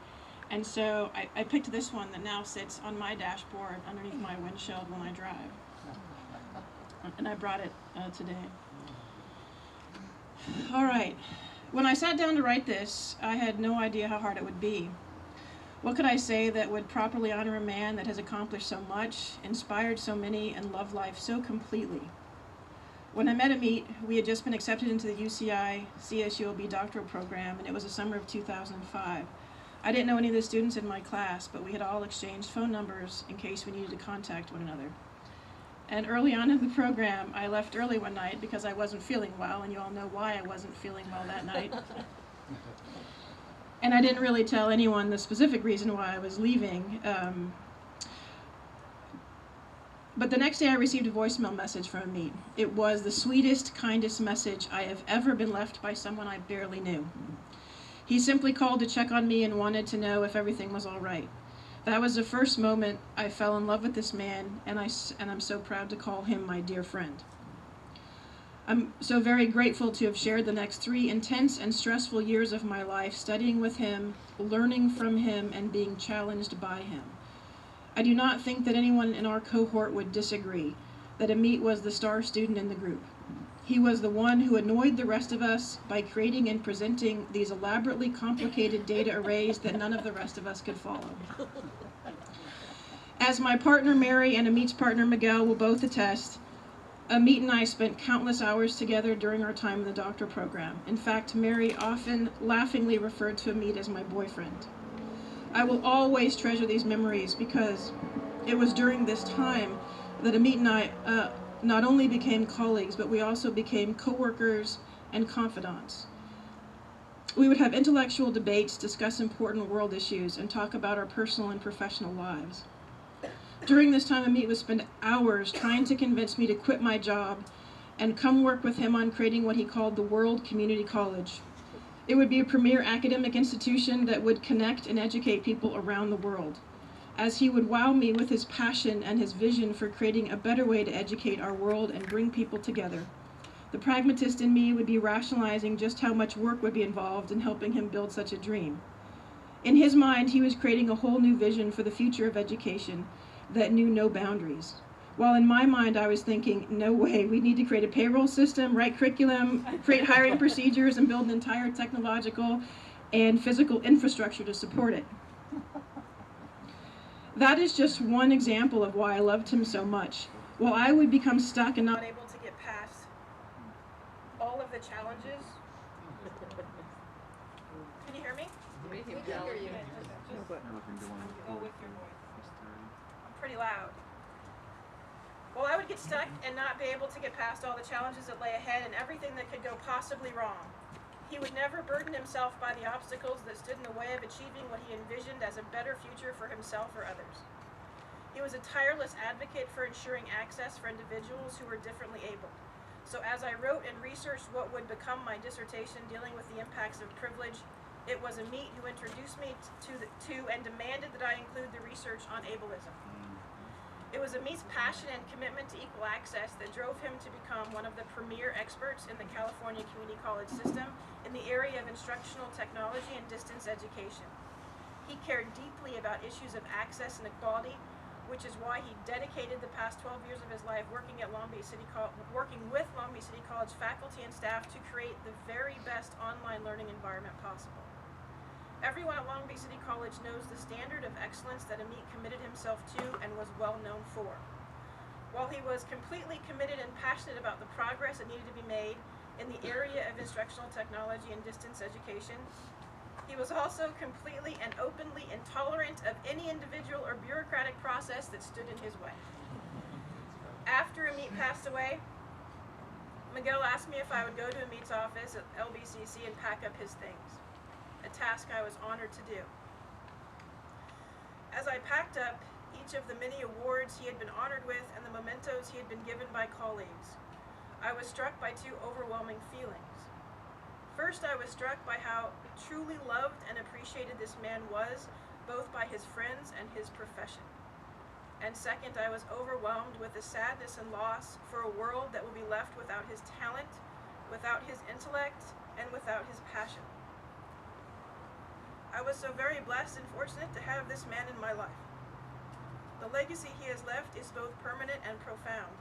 [SPEAKER 8] And so I picked this one that now sits on my dashboard underneath my windshield when I drive. And I brought it today. All right. When I sat down to write this, I had no idea how hard it would be. What could I say that would properly honor a man that has accomplished so much, inspired so many, and loved life so completely? When I met Amit, we had just been accepted into the UCI CSULB doctoral program, and it was the summer of 2005. I didn't know any of the students in my class, but we had all exchanged phone numbers in case we needed to contact one another. And early on in the program, I left early one night because I wasn't feeling well, and you all know why I wasn't feeling well that night. And I didn't really tell anyone the specific reason why I was leaving. But the next day I received a voicemail message from Amit. It was the sweetest, kindest message I have ever been left by someone I barely knew. He simply called to check on me and wanted to know if everything was all right. That was the first moment I fell in love with this man, and I'm so proud to call him my dear friend. I'm so very grateful to have shared the next 3 intense and stressful years of my life studying with him, learning from him, and being challenged by him. I do not think that anyone in our cohort would disagree that Amit was the star student in the group. He was the one who annoyed the rest of us by creating and presenting these elaborately complicated data arrays that none of the rest of us could follow. As my partner Mary and Amit's partner Miguel will both attest, Amit and I spent countless hours together during our time in the doctoral program. In fact, Mary often laughingly referred to Amit as my boyfriend. I will always treasure these memories because it was during this time that Amit and I not only became colleagues, but we also became co-workers and confidants. We would have intellectual debates, discuss important world issues, and talk about our personal and professional lives. During this time, Amit would spend hours trying to convince me to quit my job and come work with him on creating what he called the World Community College. It would be a premier academic institution that would connect and educate people around the world, as he would wow me with his passion and his vision for creating a better way to educate our world and bring people together. The pragmatist in me would be rationalizing just how much work would be involved in helping him build such a dream. In his mind, he was creating a whole new vision for the future of education that knew no boundaries. While in my mind, I was thinking, no way, we need to create a payroll system, write curriculum, create hiring procedures, and build an entire technological and physical infrastructure to support it. That is just one example of why I loved him so much. While I would become stuck and not able to get past all of the challenges. Can you hear me?
[SPEAKER 1] We can hear you.
[SPEAKER 8] Go with your voice. I'm pretty loud. Well, I would get stuck and not be able to get past all the challenges that lay ahead and everything that could go possibly wrong. He would never burden himself by the obstacles that stood in the way of achieving what he envisioned as a better future for himself or others. He was a tireless advocate for ensuring access for individuals who were differently abled. So as I wrote and researched what would become my dissertation dealing with the impacts of privilege, it was Amit who introduced me to and demanded that I include the research on ableism. It was Amit's passion and commitment to equal access that drove him to become one of the premier experts in the California Community College system in the area of instructional technology and distance education. He cared deeply about issues of access and equality, which is why he dedicated the past 12 years of his life working with Long Beach City College faculty and staff to create the very best online learning environment possible. Everyone at Long Beach City College knows the standard of excellence that Amit committed himself to and was well known for. While he was completely committed and passionate about the progress that needed to be made in the area of instructional technology and distance education, he was also completely and openly intolerant of any individual or bureaucratic process that stood in his way. After Amit passed away, Miguel asked me if I would go to Amit's office at LBCC and pack up his things, a task I was honored to do. As I packed up each of the many awards he had been honored with and the mementos he had been given by colleagues, I was struck by 2 overwhelming feelings. First, I was struck by how truly loved and appreciated this man was, both by his friends and his profession. And second, I was overwhelmed with the sadness and loss for a world that will be left without his talent, without his intellect, and without his passion. I was so very blessed and fortunate to have this man in my life. The legacy he has left is both permanent and profound.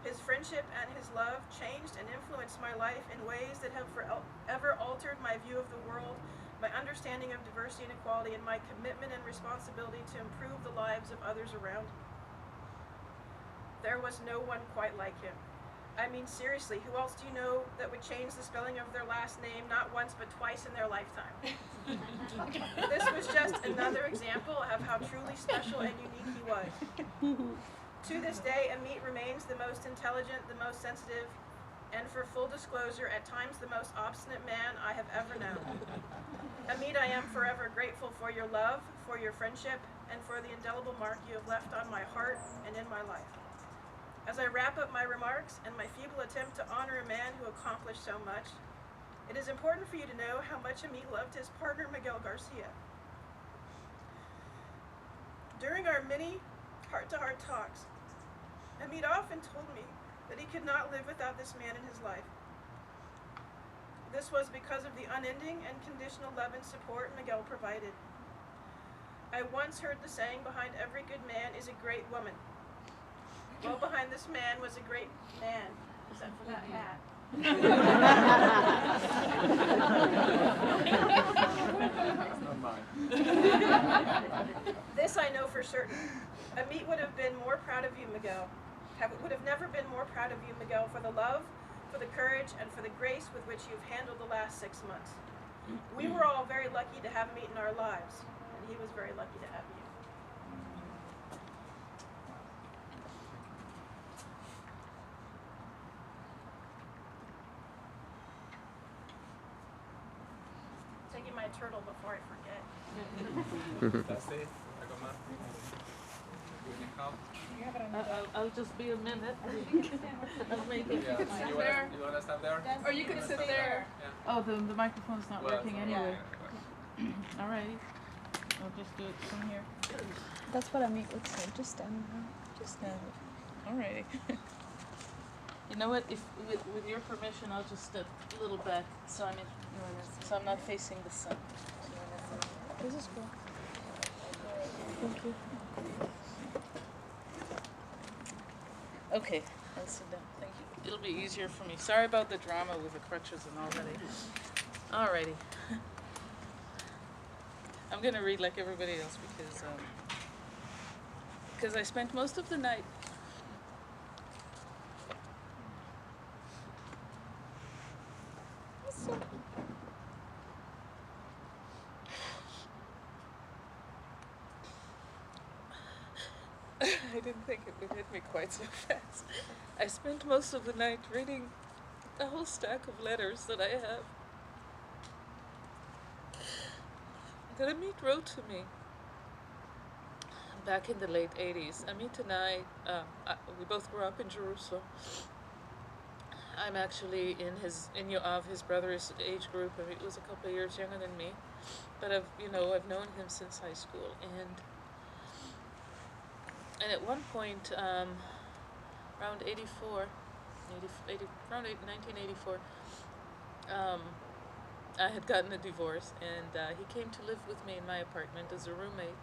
[SPEAKER 8] His friendship and his love changed and influenced my life in ways that have forever altered my view of the world, my understanding of diversity and equality, and my commitment and responsibility to improve the lives of others around me. There was no one quite like him. I mean, seriously, who else do you know that would change the spelling of their last name not once but twice in their lifetime? This was just another example of how truly special and unique he was. To this day, Amit remains the most intelligent, the most sensitive, and for full disclosure, at times the most obstinate man I have ever known. Amit, I am forever grateful for your love, for your friendship, and for the indelible mark you have left on my heart and in my life. As I wrap up my remarks and my feeble attempt to honor a man who accomplished so much, it is important for you to know how much Amit loved his partner, Miguel Garcia. During our many heart-to-heart talks, Amit often told me that he could not live without this man in his life. This was because of the unending and conditional love and support Miguel provided. I once heard the saying, behind every good man is a great woman. Well, behind this man was a great man, except for that hat. This I know for certain. Amit would have been more proud of you, Miguel. Would have never been more proud of you, Miguel, for the love, for the courage, and for the grace with which you've handled the last 6 months. We were all very lucky to have Amit in our lives, and he was very lucky to have you. Taking my turtle before I forget.
[SPEAKER 4] That's it. I got mine. You need help?
[SPEAKER 9] I'll just be a minute.
[SPEAKER 4] Yeah. You wanna stand there?
[SPEAKER 7] Or you can sit there.
[SPEAKER 4] Yeah.
[SPEAKER 2] Oh, the microphone's not
[SPEAKER 4] Well,
[SPEAKER 2] working
[SPEAKER 4] yeah.
[SPEAKER 2] anyway.
[SPEAKER 4] Yeah.
[SPEAKER 2] Alrighty. I'll just do it from here.
[SPEAKER 3] That's what Amit would say. Just stand there. Just stand there.
[SPEAKER 2] Alrighty. You know what? If with your permission, I'll just step a little back so I'm not facing the sun.
[SPEAKER 3] This is cool. Thank you.
[SPEAKER 2] Okay, I'll sit down. Thank you. It'll be easier for me. Sorry about the drama with the crutches and all that. Alrighty. I'm gonna read like everybody else because I spent most of the night. I didn't think it would hit me quite so fast. I spent most of the night reading a whole stack of letters that I have that Amit wrote to me back in the late 80s. Amit and I, we both grew up in Jerusalem. I'm actually in Yoav, his brother's age group. Amit was a couple of years younger than me, but I've known him since high school, and at one point, around 1984, I had gotten a divorce, and he came to live with me in my apartment as a roommate,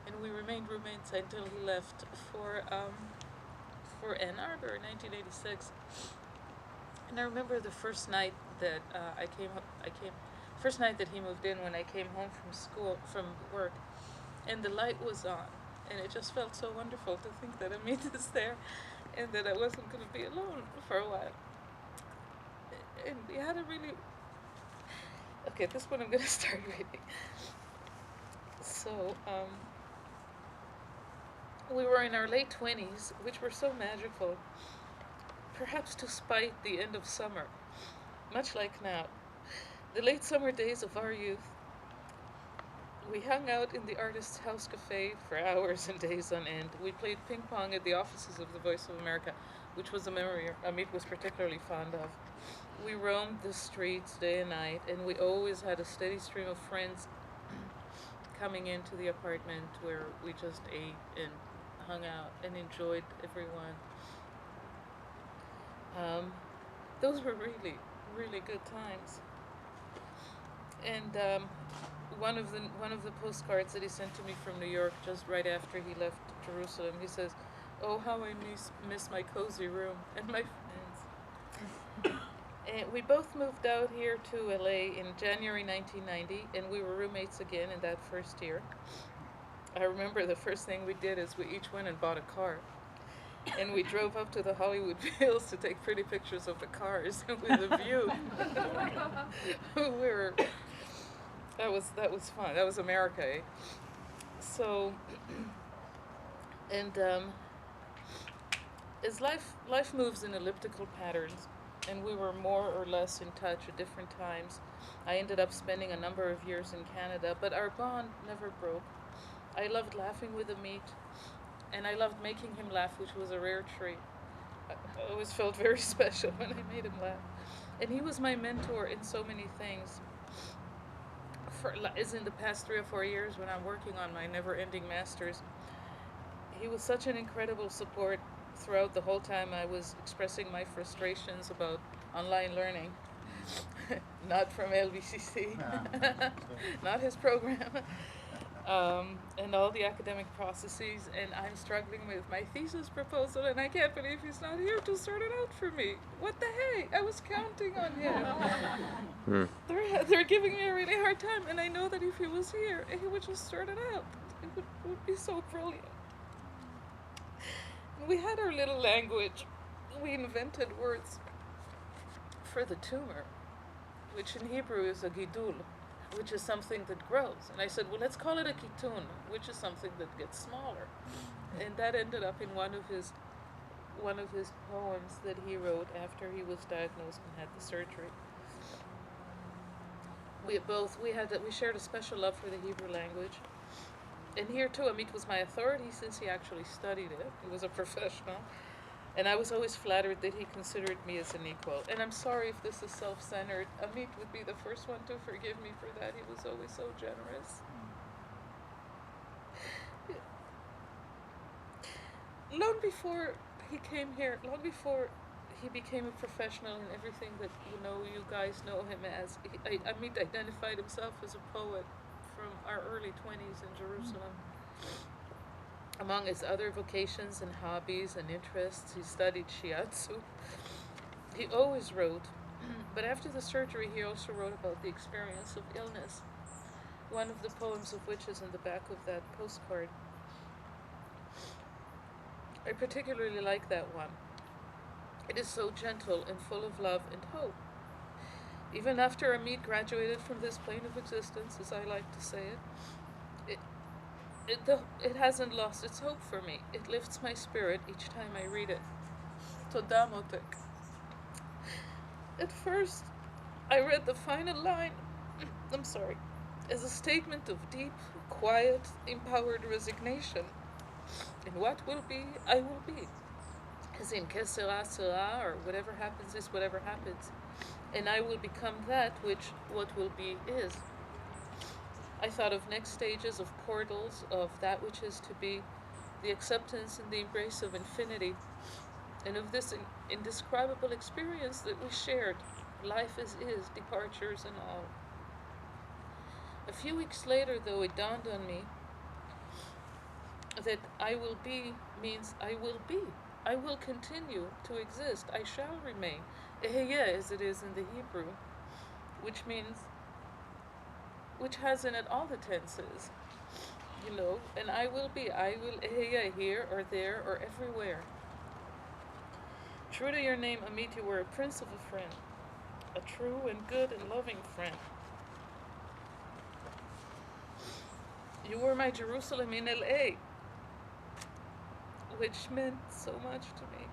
[SPEAKER 2] and we remained roommates until he left for Ann Arbor in 1986. And I remember the first night that first night that he moved in, when I came home from work, and the light was on. And it just felt so wonderful to think that Amit is there and that I wasn't going to be alone for a while. And he had a really... Okay, this one I'm going to start reading. So, we were in our late 20s, which were so magical, perhaps despite the end of summer, much like now. The late summer days of our youth. We hung out in the Artist's House Cafe for hours and days on end. We played ping pong at the offices of the Voice of America, which was a memory Amit was particularly fond of. We roamed the streets day and night, and we always had a steady stream of friends coming into the apartment where we just ate and hung out and enjoyed everyone. Those were really, really good times. And one of the postcards that he sent to me from New York just right after he left Jerusalem, he says,
[SPEAKER 9] Oh, how I miss my cozy room and my friends. And we both moved out here to LA in January 1990, and we were roommates again in that first year. I remember the first thing we did is we each went and bought a car. And we drove up to the Hollywood Hills to take pretty pictures of the cars with a view. That was fun. That was America, eh? So, and as life moves in elliptical patterns, and we were more or less in touch at different times. I ended up spending a number of years in Canada, but our bond never broke. I loved laughing with Amit, and I loved making him laugh, which was a rare treat. I always felt very special when I made him laugh. And he was my mentor in so many things. As in the past 3 or 4 years when I'm working on my never-ending masters, he was such an incredible support throughout the whole time I was expressing my frustrations about online learning. Not from LBCC, not his program, and all the academic processes, and I'm struggling with my thesis proposal, and I can't believe he's not here to sort it out for me. What the heck? I was counting on him. They're giving me a really hard time, and I know that if he was here, he would just sort it out. It would be so brilliant. We had our little language. We invented words for the tumor, which in Hebrew is a gidul, which is something that grows. And I said, well, let's call it a kitun, which is something that gets smaller. And that ended up in one of his poems that he wrote after he was diagnosed and had the surgery. We shared a special love for the Hebrew language. And here too, Amit was my authority since he actually studied it. He was a professional. And I was always flattered that he considered me as an equal. And I'm sorry if this is self-centered. Amit would be the first one to forgive me for that. He was always so generous. Long before he came here, long before he became a professional in everything that you guys know him as, Amit identified himself as a poet from our early 20s in Jerusalem. Among his other vocations and hobbies and interests, he studied shiatsu. He always wrote, but after the surgery he also wrote about the experience of illness. One of the poems of which is in the back of that postcard. I particularly like that one. It is so gentle and full of love and hope. Even after Amit graduated from this plane of existence, as I like to say it hasn't lost its hope for me. It lifts my spirit each time I read it. Toda motek. At first, I read the final line, as a statement of deep, quiet, empowered resignation. And what will be, I will be. As in, que sera, sera, or whatever happens is whatever happens. And I will become that which what will be is. I thought of next stages, of portals, of that which is to be, the acceptance and the embrace of infinity, and of this indescribable experience that we shared, life as is, departures and all. A few weeks later, though, it dawned on me that I will be means I will be. I will continue to exist. I shall remain. Eheyeh, as it is in the Hebrew, which has in it all the tenses, and I will be. I will eheyeh, here or there or everywhere. True to your name, Amit, you were a prince of a friend, a true and good and loving friend. You were my Jerusalem in LA, which meant so much to me.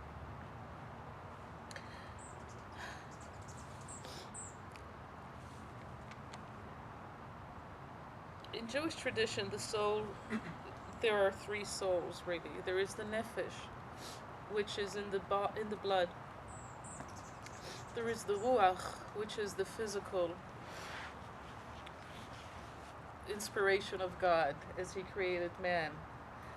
[SPEAKER 9] In Jewish tradition, the soul, there are 3 souls really. There is the nefesh, which is in the blood. There is the ruach, which is the physical inspiration of God as he created man.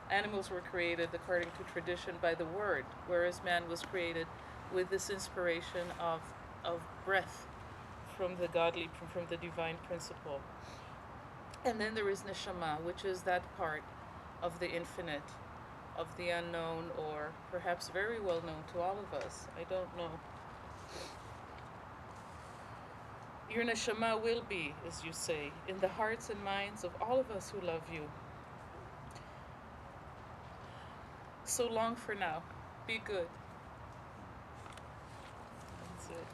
[SPEAKER 9] Animals were created according to tradition by the word, whereas man was created with this inspiration of breath from the godly, from the divine principle. And then there is neshama, which is that part of the infinite of the unknown, or perhaps very well known to all of us. I don't know. Your neshama will be, as you say, in the hearts and minds of all of us who love you. So long for now. Be good. That's it.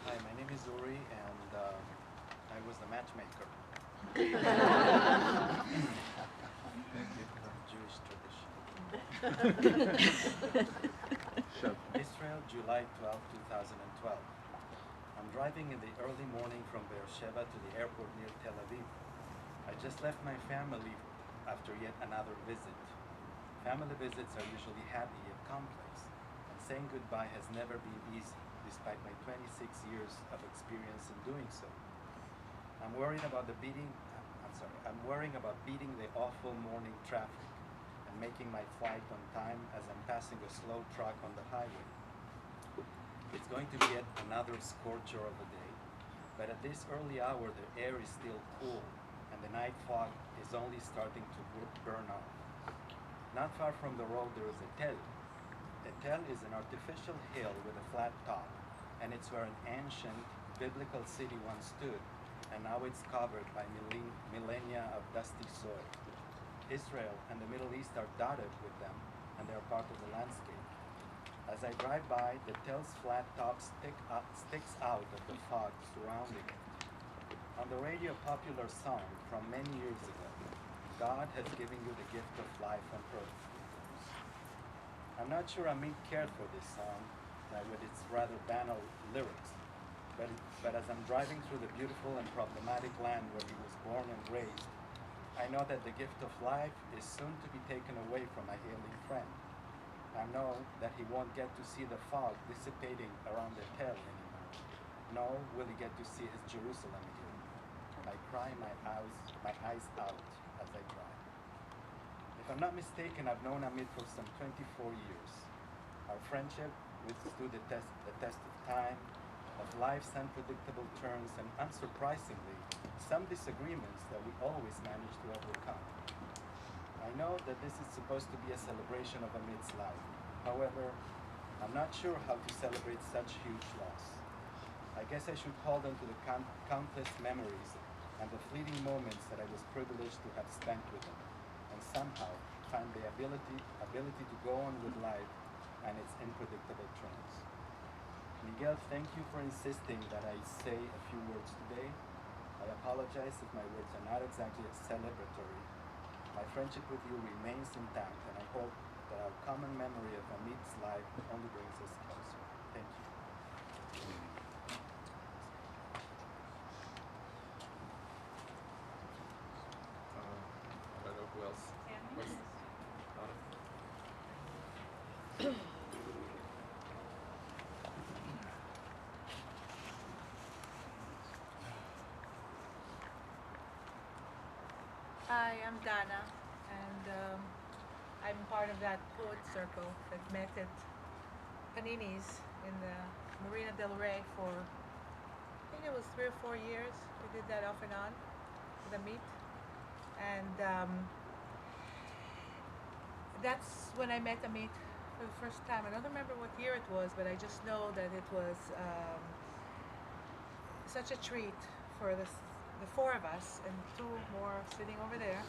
[SPEAKER 10] Hi, my name is Uri, and I was the matchmaker. Jewish tradition. Israel, July 12, 2012. I'm driving in the early morning from Beersheba to the airport near Tel Aviv. I just left my family after yet another visit. Family visits are usually happy yet complex, and saying goodbye has never been easy, despite my 26 years of experience in doing so. I'm worrying about beating the awful morning traffic and making my flight on time as I'm passing a slow truck on the highway. It's going to be yet another scorcher of a day, but at this early hour the air is still cool and the night fog is only starting to burn off. Not far from the road there is a tel. A tel is an artificial hill with a flat top, and it's where an ancient biblical city once stood, and now it's covered by millennia of dusty soil. Israel and the Middle East are dotted with them, and they are part of the landscape. As I drive by, the tel's flat top sticks out of the fog surrounding it. On the radio, a popular song from many years ago, God has given you the gift of life on earth. I'm not sure Amit cared for this song with its rather banal lyrics, but as I'm driving through the beautiful and problematic land where he was born and raised, I know that the gift of life is soon to be taken away from my ailing friend. I know that he won't get to see the fog dissipating around the tel anymore, nor will he get to see his Jerusalem again. I cry my eyes out as I drive. If I'm not mistaken, I've known Amit for some 24 years. Our friendship withstood the test of time, of life's unpredictable turns, and unsurprisingly, some disagreements that we always manage to overcome. I know that this is supposed to be a celebration of Amit's life. However, I'm not sure how to celebrate such huge loss. I guess I should hold on to the countless memories and the fleeting moments that I was privileged to have spent with him, and somehow find the ability to go on with life and its unpredictable turns. Miguel, thank you for insisting that I say a few words today. I apologize if my words are not exactly celebratory. My friendship with you remains intact, and I hope that our common memory of Amit's life only brings us closer. Thank you.
[SPEAKER 4] I don't know who else.
[SPEAKER 11] Hi, I'm Dana, and I'm part of that poet circle that met at Panini's in the Marina del Rey for, I think it was 3 or 4 years. We did that off and on with Amit, and that's when I met Amit for the first time. I don't remember what year it was, but I just know that it was such a treat for the 4 of us, and 2 more sitting over there,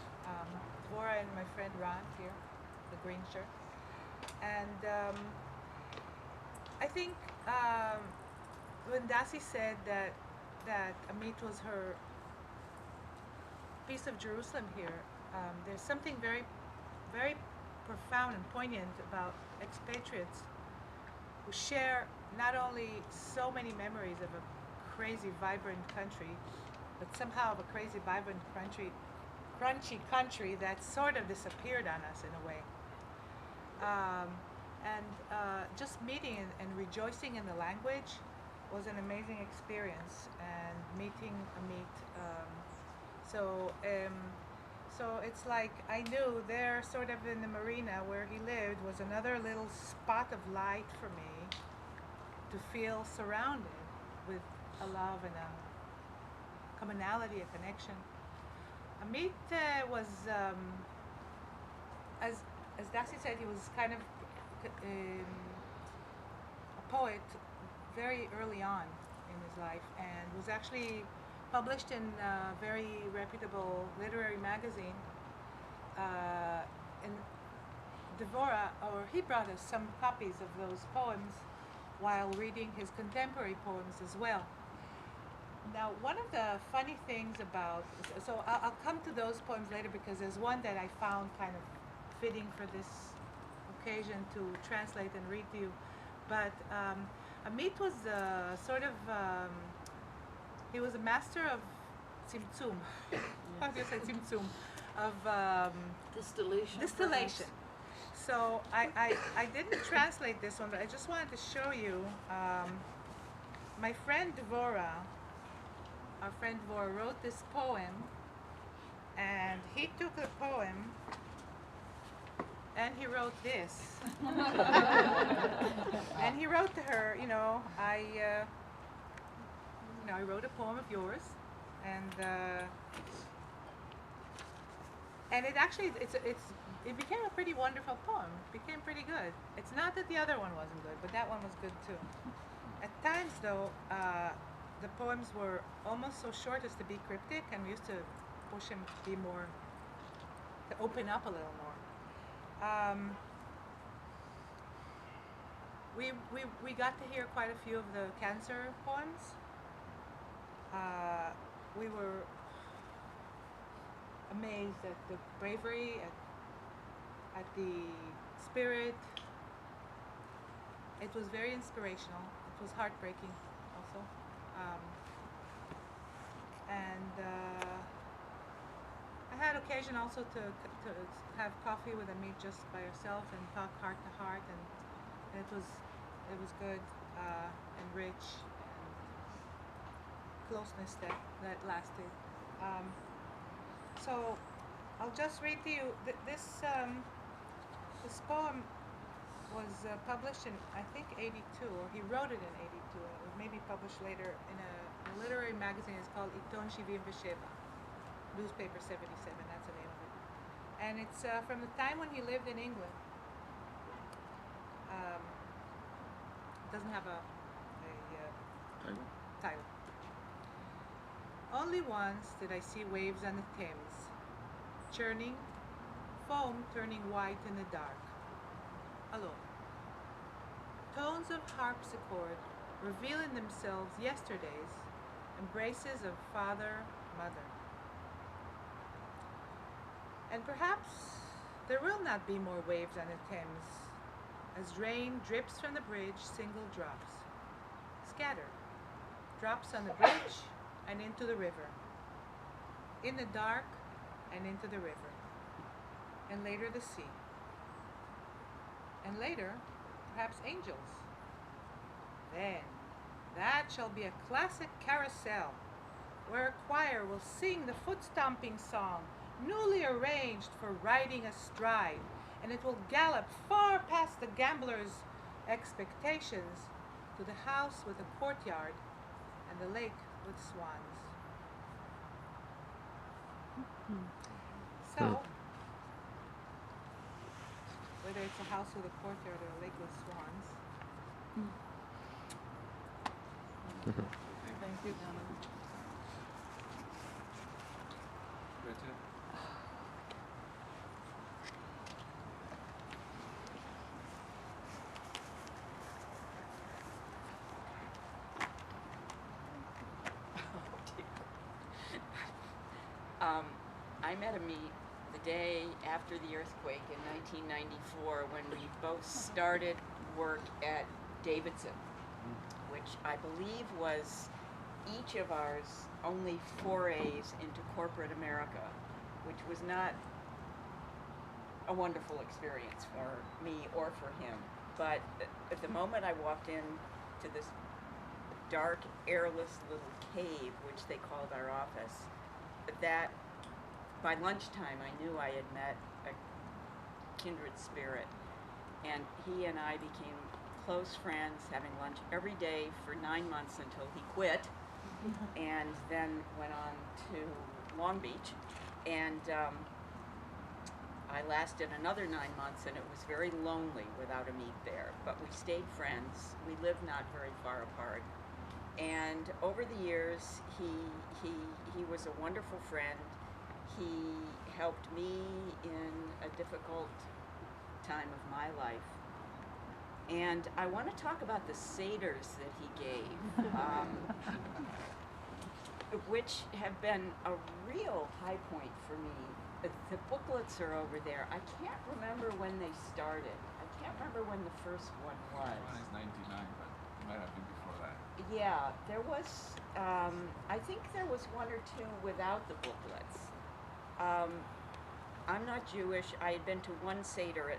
[SPEAKER 11] Dvorah and my friend Ron here, the green shirt. And I think when Dasi said that Amit was her piece of Jerusalem here, there's something very, very profound and poignant about expatriates who share not only so many memories of a crazy, vibrant country, but somehow of a crazy, vibrant country, crunchy country that sort of disappeared on us in a way. Just meeting and rejoicing in the language was an amazing experience, and meeting Amit. So it's like I knew there, sort of in the marina where he lived, was another little spot of light for me to feel surrounded with a love and a commonality, a connection. Amit was, as Darcy said, he was kind of a poet very early on in his life, and was actually published in a very reputable literary magazine. And Devora, or he brought us some copies of those poems while reading his contemporary poems as well. Now, one of the funny things about, so I'll come to those poems later, because there's one that I found kind of fitting for this occasion to translate and read to you. But Amit was he was a master of tzimtzum. How do you say tzimtzum? Of
[SPEAKER 1] distillation.
[SPEAKER 11] Distillation. So I didn't translate this one, but I just wanted to show you. My friend Dvora, our friend Dvora, wrote this poem, and he took the poem and he wrote this. And he wrote to her, I wrote a poem of yours, and it actually it became a pretty wonderful poem. It became pretty good. It's not that the other one wasn't good, but that one was good too. At times, though, the poems were almost so short as to be cryptic, and we used to push him to be more, to open up a little more. We got to hear quite a few of the cancer poems. We were amazed at the bravery, at the spirit. It was very inspirational. It was heartbreaking also. I had occasion also to have coffee with Amit just by herself and talk heart to heart, and it was good and rich, and closeness that lasted. So I'll just read to you this poem was published in, I think, 82, or he wrote it in 82. It was maybe published later in a literary magazine. It's called Iton 77, newspaper 77, that's the name of it. And it's from the time when he lived in England. It doesn't have a title. Only once did I see waves on the Thames, churning, foam turning white in the dark. Alone. Tones of harpsichord revealing themselves yesterday's embraces of father, mother. And perhaps there will not be more waves on the Thames, as rain drips from the bridge, single drops, scattered, drops on the bridge and into the river, in the dark and into the river, and later the sea. And later, perhaps angels. Then, that shall be a classic carousel, where a choir will sing the foot-stomping song, newly arranged for riding astride, and it will gallop far past the gambler's expectations to the house with a courtyard and the lake with swans. So, whether it's a house with a courtyard or a lake with swans. Thank you, Donna.
[SPEAKER 12] I met Amit the day after the earthquake in 1994 when we both started work at Davidson. which I believe was each of ours only forays into corporate America, which was not a wonderful experience for me or for him. But at the moment I walked in to this dark, airless little cave, which they called our office, that by lunchtime I knew I had met a kindred spirit. And he and I became close friends, having lunch every day for 9 months until he quit, and then went on to Long Beach. And I lasted another 9 months, and it was very lonely without Amit there. But we stayed friends. We lived not very far apart. And over the years, he was a wonderful friend. He helped me in a difficult time of my life. And I want to talk about the seders that he gave, which have been a real high point for me. The booklets are over there. I can't remember when they started. I can't remember when the first one was.
[SPEAKER 4] One is 99, but it might have been before that.
[SPEAKER 12] Yeah, there was, I think there was one or two without the booklets. I'm not Jewish. I had been to one Seder at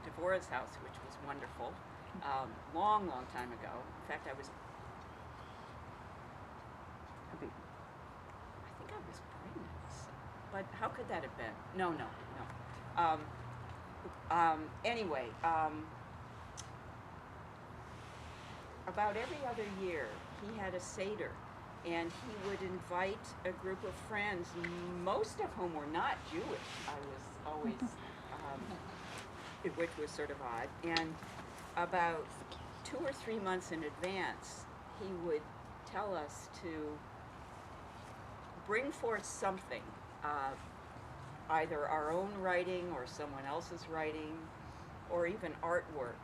[SPEAKER 12] Devorah's house, which was wonderful, long time ago. In fact, I think I was pregnant. But how could that have been? No. Anyway, about every other year, he had a Seder, and he would invite a group of friends, most of whom were not Jewish. I was always, which was sort of odd. And about 2 or 3 months in advance, he would tell us to bring forth something, either our own writing or someone else's writing, or even artwork,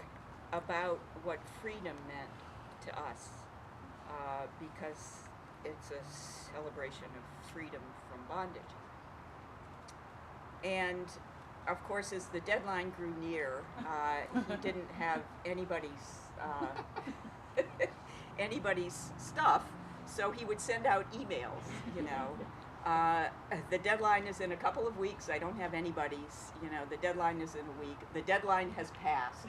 [SPEAKER 12] about what freedom meant to us, because it's a celebration of freedom from bondage. And of course, as the deadline grew near, he didn't have anybody's stuff, so he would send out emails, you know. The deadline is in a couple of weeks. I don't have anybody's, you know, the deadline is in a week. The deadline has passed.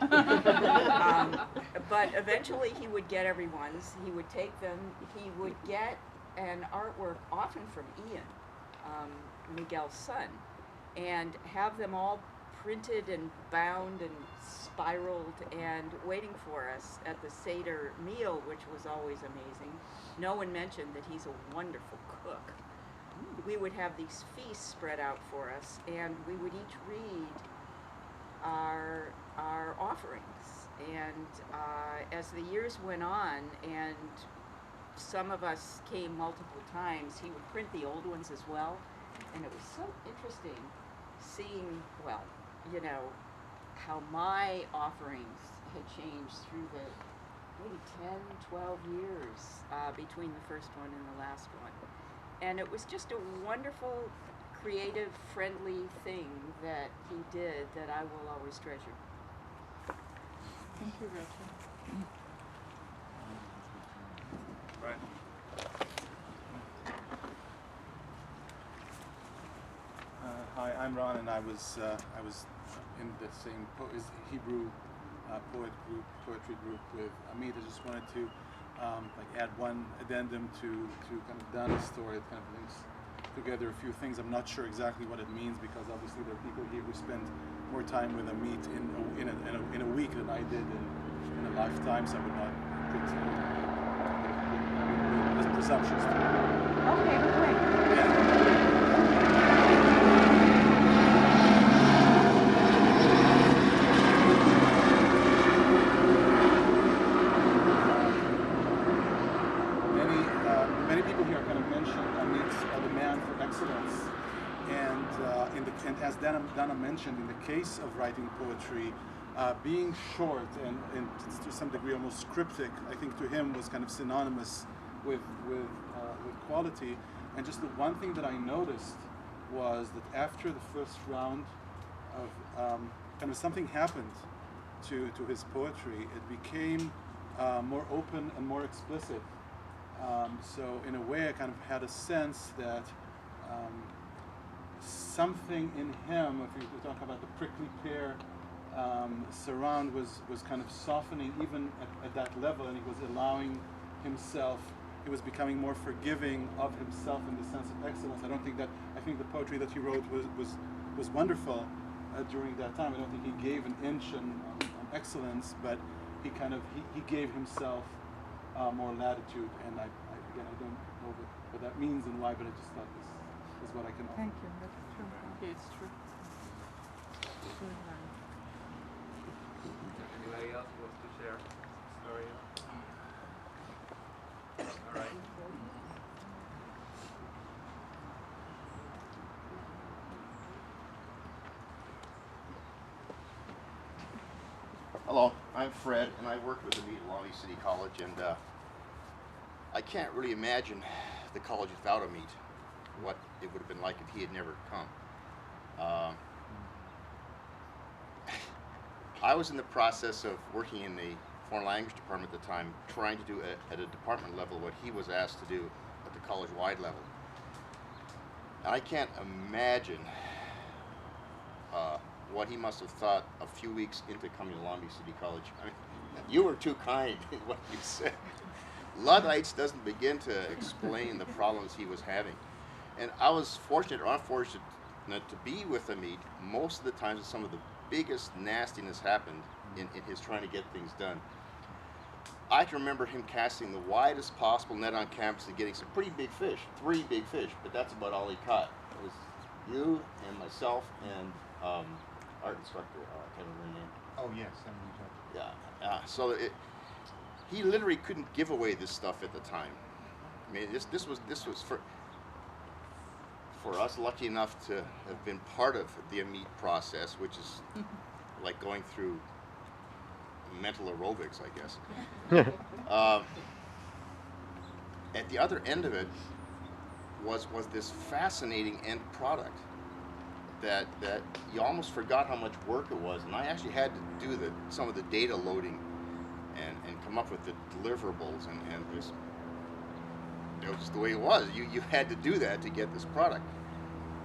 [SPEAKER 12] But eventually he would get everyone's. He would take them. He would get an artwork, often from Ian, Miguel's son, and have them all printed and bound and spiraled and waiting for us at the Seder meal, which was always amazing. No one mentioned that he's a wonderful cook. We would have these feasts spread out for us, and we would each read our offerings. And as the years went on, and some of us came multiple times, he would print the old ones as well. And it was so interesting seeing, well, you know, how my offerings had changed through the maybe 10, 12 years between the first one and the last one. And it was just a wonderful, creative, friendly thing that he did that I will always treasure.
[SPEAKER 8] Thank you, Rachel.
[SPEAKER 13] Right. Hi, I'm Ron, and I was in the same Hebrew poetry group with Amit. I just wanted to add one addendum to kind of Dana's story. It kind of links together a few things. I'm not sure exactly what it means, because obviously there are people here who spend more time with Amit in a week than I did in a lifetime. So I would not put presumptions to it.
[SPEAKER 12] Okay, great.
[SPEAKER 13] Many people here kind of mentioned Amit's demand for excellence, and as Dana mentioned, in the case of writing poetry, being short and to some degree almost cryptic, I think to him was kind of synonymous with quality. And just the one thing that I noticed was that after the first round of kind of something happened to his poetry. It became more open and more explicit. So in a way, I kind of had a sense that something in him, if we talk about the prickly pear surround, was kind of softening even at that level, and he was allowing himself, he was becoming more forgiving of himself in the sense of excellence. I think the poetry that he wrote was wonderful during that time. I don't think he gave an inch on excellence, but he gave himself more latitude, and I don't know what that means and why, but I just thought this is what I can offer.
[SPEAKER 1] Thank you. That's true.
[SPEAKER 9] It's true.
[SPEAKER 14] Anybody else wants to share a story? All right.
[SPEAKER 15] Hello, I'm Fred, and I work with Amit at Long Beach City College, and I can't really imagine the college without Amit, what it would have been like if he had never come. I was in the process of working in the foreign language department at the time, trying to do at a department level what he was asked to do at the college-wide level. And I can't imagine what he must have thought a few weeks into coming to Long Beach City College. I mean, you were too kind in what you said. Luddites doesn't begin to explain the problems he was having. And I was fortunate or unfortunate to be with Amit most of the times that some of the biggest nastiness happened in his trying to get things done. I can remember him casting the widest possible net on campus and getting some pretty big fish, 3 big fish, but that's about all he caught. It was you and myself and art instructor, I can't remember her name.
[SPEAKER 6] Oh, yes.
[SPEAKER 15] Yeah, so he literally couldn't give away this stuff at the time. I mean, this was for us lucky enough to have been part of the Amit process, which is like going through mental aerobics, I guess. At the other end of it was this fascinating end product that you almost forgot how much work it was, and I actually had to do some of the data loading and come up with the deliverables, and it was just the way it was. You had to do that to get this product.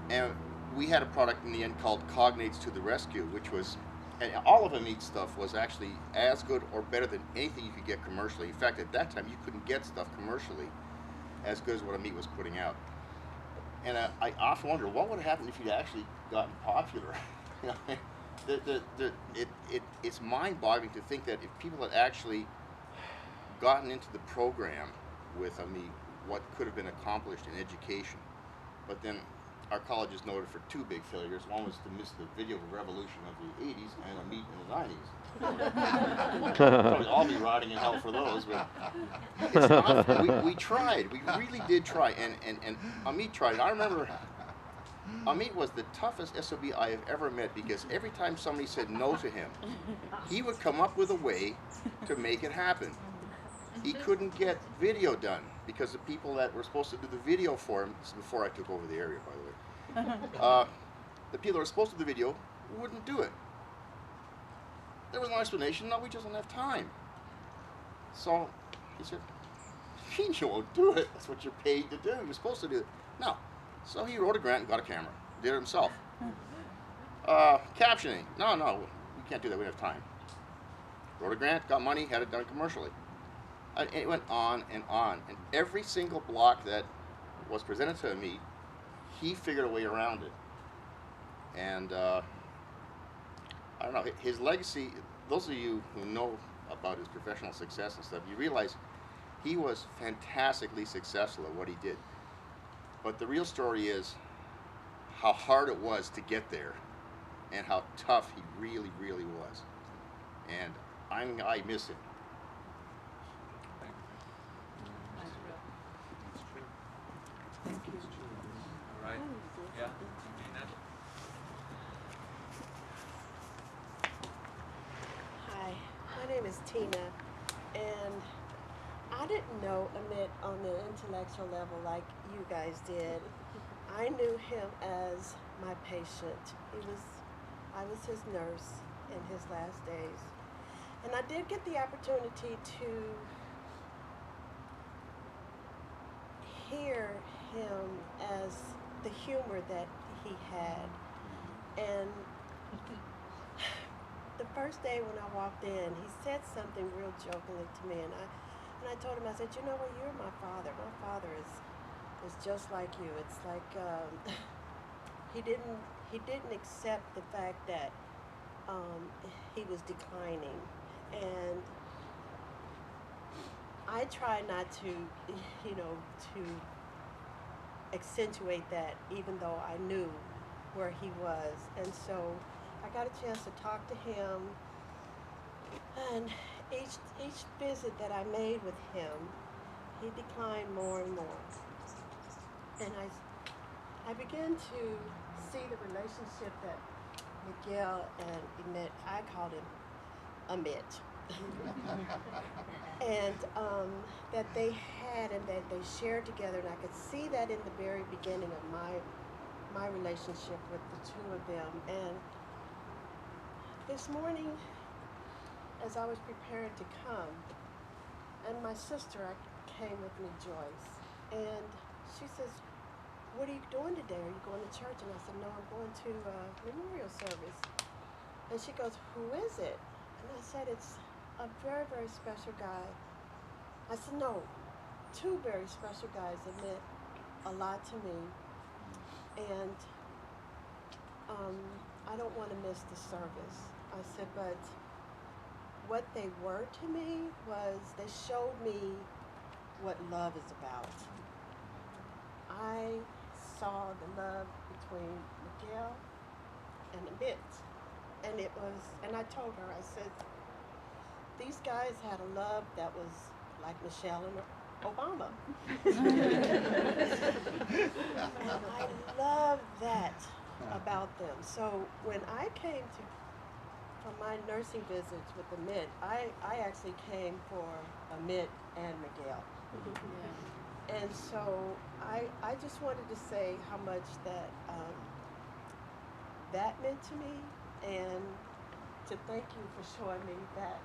[SPEAKER 15] And we had a product in the end called Cognates to the Rescue, which was, and all of Amit's stuff was actually as good or better than anything you could get commercially. In fact, at that time, you couldn't get stuff commercially as good as what Amit was putting out. And I often wonder, what would have happened if he'd actually gotten popular? You know, it's mind-boggling to think that if people had actually gotten into the program with Amit, what could have been accomplished in education. But then our college is noted for 2 big failures. One was to miss the video revolution of the 80s and Amit in the 90s. Probably all be rotting in hell for those, but it's not, we tried. We really did try, and Amit tried. I remember Amit was the toughest SOB I have ever met, because every time somebody said no to him, he would come up with a way to make it happen. He couldn't get video done because the people that were supposed to do the video for him, this is before I took over the area, by the way, the people that were supposed to do the video wouldn't do it. There was no explanation. No, we just don't have time. So he said, you won't do it. That's what you're paid to do. You're supposed to do it. No. So he wrote a grant and got a camera. Did it himself. Captioning. No, we can't do that. We don't have time. Wrote a grant, got money, had it done commercially. And it went on and on. And every single block that was presented to me, he figured a way around it. And I don't know, his legacy, those of you who know about his professional success and stuff, you realize he was fantastically successful at what he did. But the real story is how hard it was to get there and how tough he really, really was. And I miss him.
[SPEAKER 14] Thank you. All right. Yeah.
[SPEAKER 16] Hi, my name is Tina, and I didn't know Amit on the intellectual level like you guys did. I knew him as my patient. I was his nurse in his last days. And I did get the opportunity to hear him as the humor that he had. And the first day when I walked in, he said something real jokingly to me, and I told him, I said, you know what, you're my father. My father is just like you. It's like he didn't accept the fact that he was declining, and I try not to, to accentuate that, even though I knew where he was. And so I got a chance to talk to him, and each visit that I made with him, he declined more and more. And I began to see the relationship that Miguel and Emmett, I called him Emmett, and that they had and that they shared together, and I could see that in the very beginning of my relationship with the two of them. And this morning, as I was preparing to come, and my sister came with me, Joyce, and she says, what are you doing today? Are you going to church? And I said, no, I'm going to a memorial service. And she goes, who is it? And I said, it's a very, very special guy. I said, no, two very special guys that meant a lot to me. And I don't want to miss the service. I said, but what they were to me was they showed me what love is about. I saw the love between Miguel and Emmett. And I told her, I said, these guys had a love that was like Michelle and Obama. And I love that about them. So when I came for my nursing visits with Emmett, I actually came for Emmett and Miguel. And so I just wanted to say how much that that meant to me, and to thank you for showing me that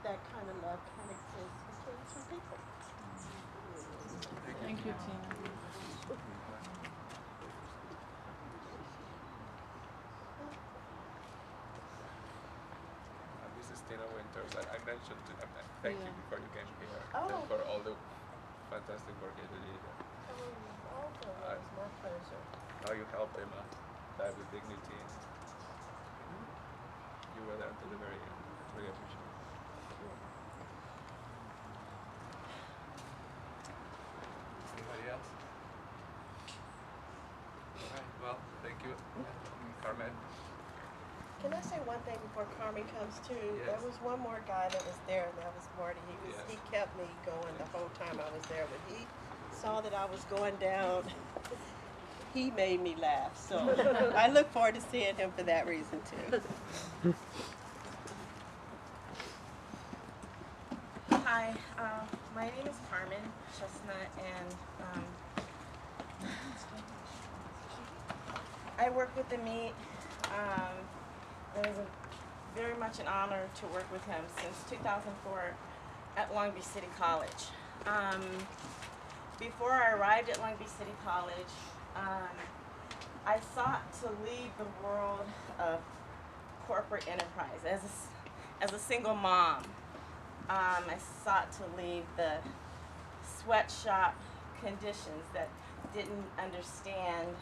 [SPEAKER 16] that kind of love can exist between two people.
[SPEAKER 2] Thank you, Tina.
[SPEAKER 14] This is Tina Winters. I mentioned thank you before you came here
[SPEAKER 16] Oh.
[SPEAKER 14] for all the fantastic work you did.
[SPEAKER 16] It was my pleasure.
[SPEAKER 14] How you helped them die with dignity. You were there until the very end. Really appreciate it. Anybody else? All right. Well, thank you, Carmen.
[SPEAKER 16] Can I say one thing before Carmen comes too?
[SPEAKER 14] Yes.
[SPEAKER 16] There was one more guy that was there, and that was Marty.
[SPEAKER 14] Yes.
[SPEAKER 16] He kept me going the whole time I was there. When he saw that I was going down, he made me laugh. So I look forward to seeing him for that reason too.
[SPEAKER 17] Hi, my name is Carmen Chestnut, and I work with Emmett. It was very much an honor to work with him since 2004 at Long Beach City College. Before I arrived at Long Beach City College, I sought to leave the world of corporate enterprise. As a single mom, I sought to leave the sweatshop conditions that didn't understand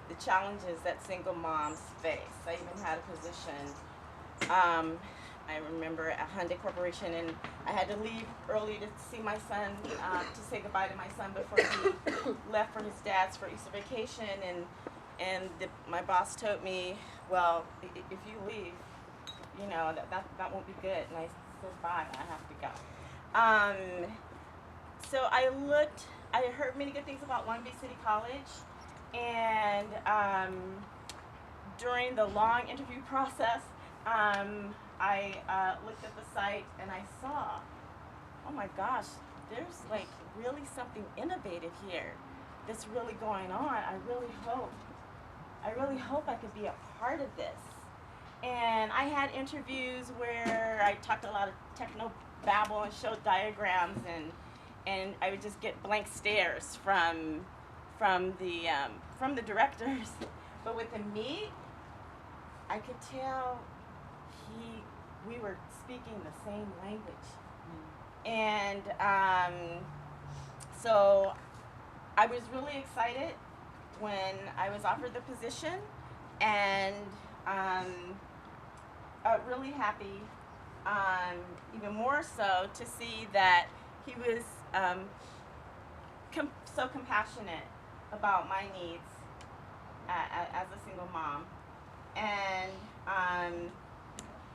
[SPEAKER 17] the challenges that single moms face. I even had a position, I remember at Hyundai Corporation, and I had to leave early to see my son, to say goodbye to my son before he left for his dad's for Easter vacation, and my boss told me, well, if you leave, you know, that won't be good, and I said bye, I have to go. So I heard many good things about Long Beach City College, and during the long interview process, I looked at the site and I saw, oh my gosh, there's like really something innovative here that's really going on. I really hope I could be a part of this. And I had interviews where I talked a lot of techno babble and showed diagrams, and I would just get blank stares from the directors. But with the meat, I could tell we were speaking the same language. And so I was really excited when I was offered the position, and really happy, even more so, to see that he was so compassionate about my needs as a single mom. And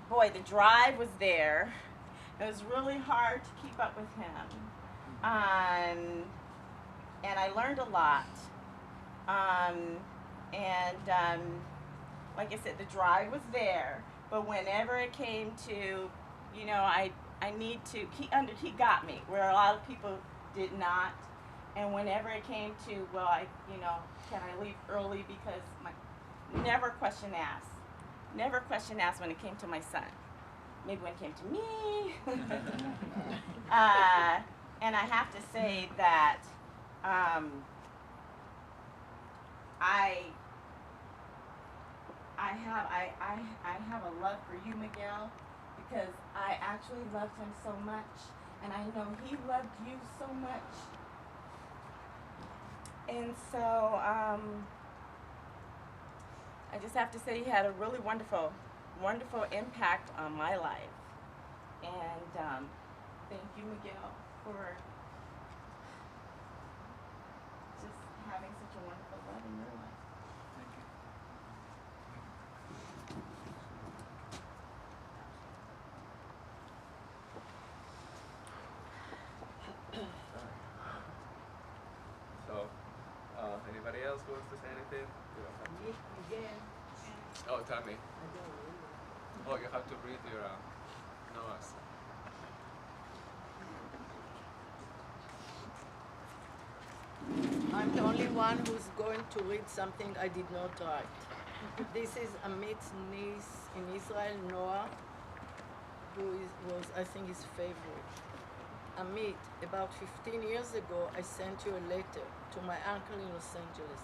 [SPEAKER 17] boy, the drive was there. It was really hard to keep up with him. And I learned a lot. Like I said, the drive was there, but whenever it came to, you know, I need to, he got me, where a lot of people did not. And whenever it came to, well, can I leave early because never question asked. Never question asked when it came to my son. Maybe when it came to me. And I have to say that I have a love for you, Miguel, because I actually loved him so much, and I know he loved you so much. And so I just have to say he had a really wonderful, wonderful impact on my life. And thank you, Miguel, for just having such a wonderful love in your life.
[SPEAKER 14] So, anybody else who wants to say anything? You don't have to.
[SPEAKER 1] Again.
[SPEAKER 14] Oh, Tammy. Oh, you have to read your notes.
[SPEAKER 1] I'm the only one who's going to read something I did not write. This is Amit's niece in Israel, Noah, who was, I think, his favorite. Amit, about 15 years ago, I sent you a letter to my uncle in Los Angeles,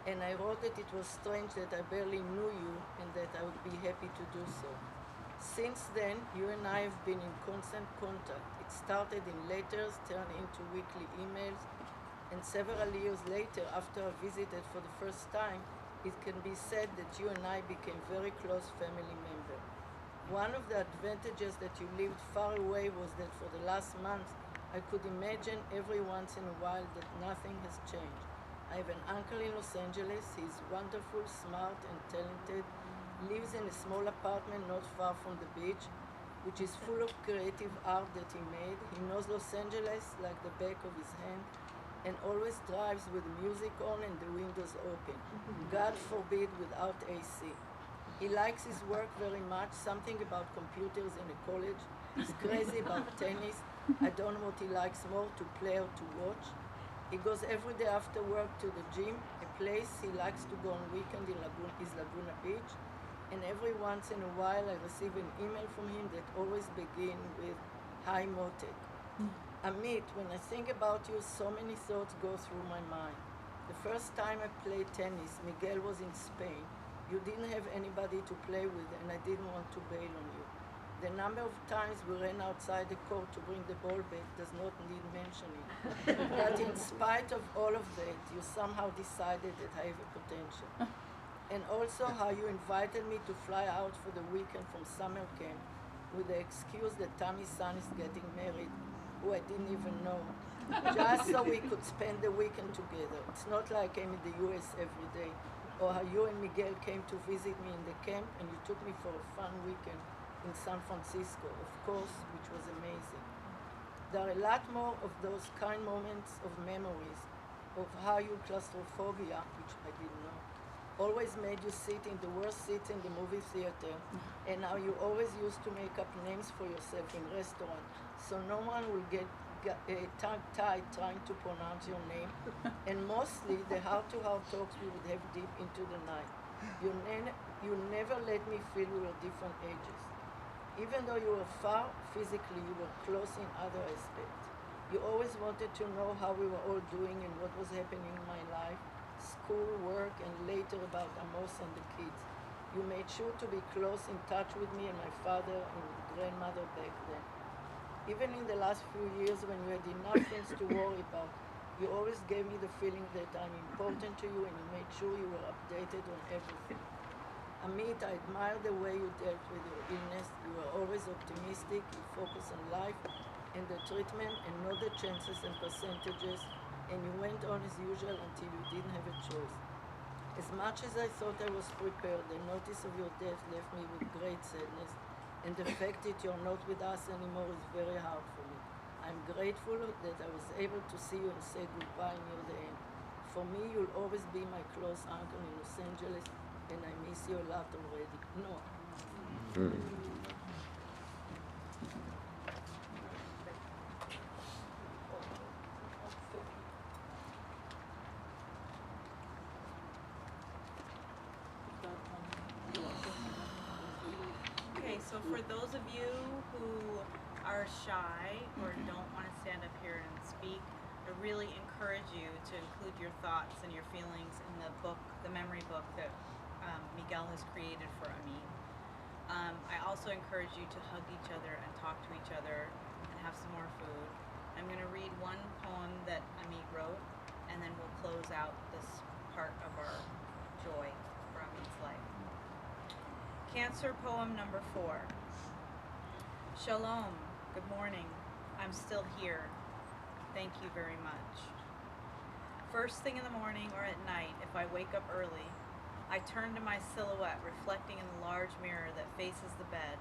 [SPEAKER 1] and I wrote that it was strange that I barely knew you and that I would be happy to do so. Since then, you and I have been in constant contact. It started in letters, turned into weekly emails, and several years later, after I visited for the first time, it can be said that you and I became very close family members. One of the advantages that you lived far away was that for the last month, I could imagine every once in a while that nothing has changed. I have an uncle in Los Angeles. He's wonderful, smart, and talented. Lives in a small apartment not far from the beach, which is full of creative art that he made. He knows Los Angeles like the back of his hand, and always drives with the music on and the windows open. God forbid without AC. He likes his work very much, something about computers in a college. He's crazy about tennis. I don't know what he likes more, to play or to watch. He goes every day after work to the gym, a place he likes to go on weekend in Laguna Beach. And every once in a while I receive an email from him that always begins with, "Hi Motek." Amit, when I think about you, so many thoughts go through my mind. The first time I played tennis, Miguel was in Spain. You didn't have anybody to play with, and I didn't want to bail on you. The number of times we ran outside the court to bring the ball back does not need mentioning. But in spite of all of that, you somehow decided that I have a potential. And also how you invited me to fly out for the weekend from summer camp with the excuse that Tammy's son is getting married, who I didn't even know, just so we could spend the weekend together. It's not like I'm in the US every day, or how you and Miguel came to visit me in the camp and you took me for a fun weekend in San Francisco, of course, which was amazing. There are a lot more of those kind moments of memories of how your claustrophobia, which I didn't know, always made you sit in the worst seats in the movie theater, and how you always used to make up names for yourself in restaurants, so no one will get tongue-tied trying to pronounce your name, and mostly the heart-to-heart talks we would have deep into the night. You never let me feel we were different ages. Even though you were far physically, you were close in other aspects. You always wanted to know how we were all doing and what was happening in my life, school, work, and later about Amos and the kids. You made sure to be close in touch with me and my father and grandmother back then. Even in the last few years when you had enough things to worry about, you always gave me the feeling that I'm important to you and you made sure you were updated on everything. Amit, I admire the way you dealt with your illness. You were always optimistic, you focused on life and the treatment and not the chances and percentages, and you went on as usual until you didn't have a choice. As much as I thought I was prepared, the notice of your death left me with great sadness, and the fact that you're not with us anymore is very hard for me. I'm grateful that I was able to see you and say goodbye near the end. For me, you'll always be my close uncle in Los Angeles, and I miss you a lot already. No.
[SPEAKER 17] Okay, so for those of you who are shy or don't want to stand up here and speak, I really encourage you to include your thoughts and your feelings in the book, the memory book that Miguel has created for Amit. I also encourage you to hug each other and talk to each other and have some more food. I'm going to read one poem that Amit wrote, and then we'll close out this part of our joy for Amit's life. Cancer poem number 4. Shalom, good morning. I'm still here. Thank you very much. First thing in the morning or at night, if I wake up early, I turn to my silhouette reflecting in the large mirror that faces the bed.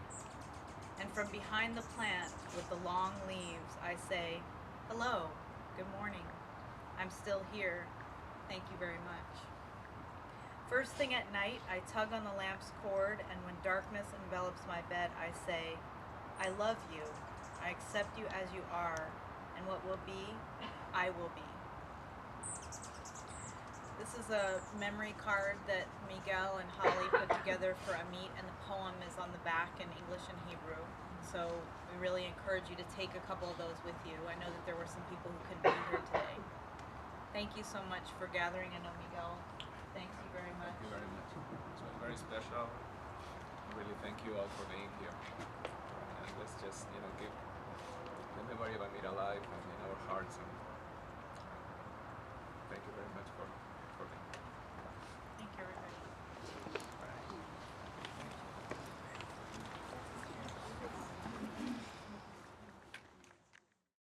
[SPEAKER 17] And from behind the plant with the long leaves, I say, hello, good morning. I'm still here. Thank you very much. First thing at night, I tug on the lamp's cord, and when darkness envelops my bed, I say, I love you. I accept you as you are, and what will be, I will be. This is a memory card that Miguel and Holly put together for Amit, and the poem is on the back in English and Hebrew. So we really encourage you to take a couple of those with you. I know that there were some people who couldn't be here today. Thank you so much for gathering. I know Miguel, thanks you very much.
[SPEAKER 14] Thank you very much. It was very special. Really thank you all for being here. And let's just, keep the memory of Amit alive and in our hearts.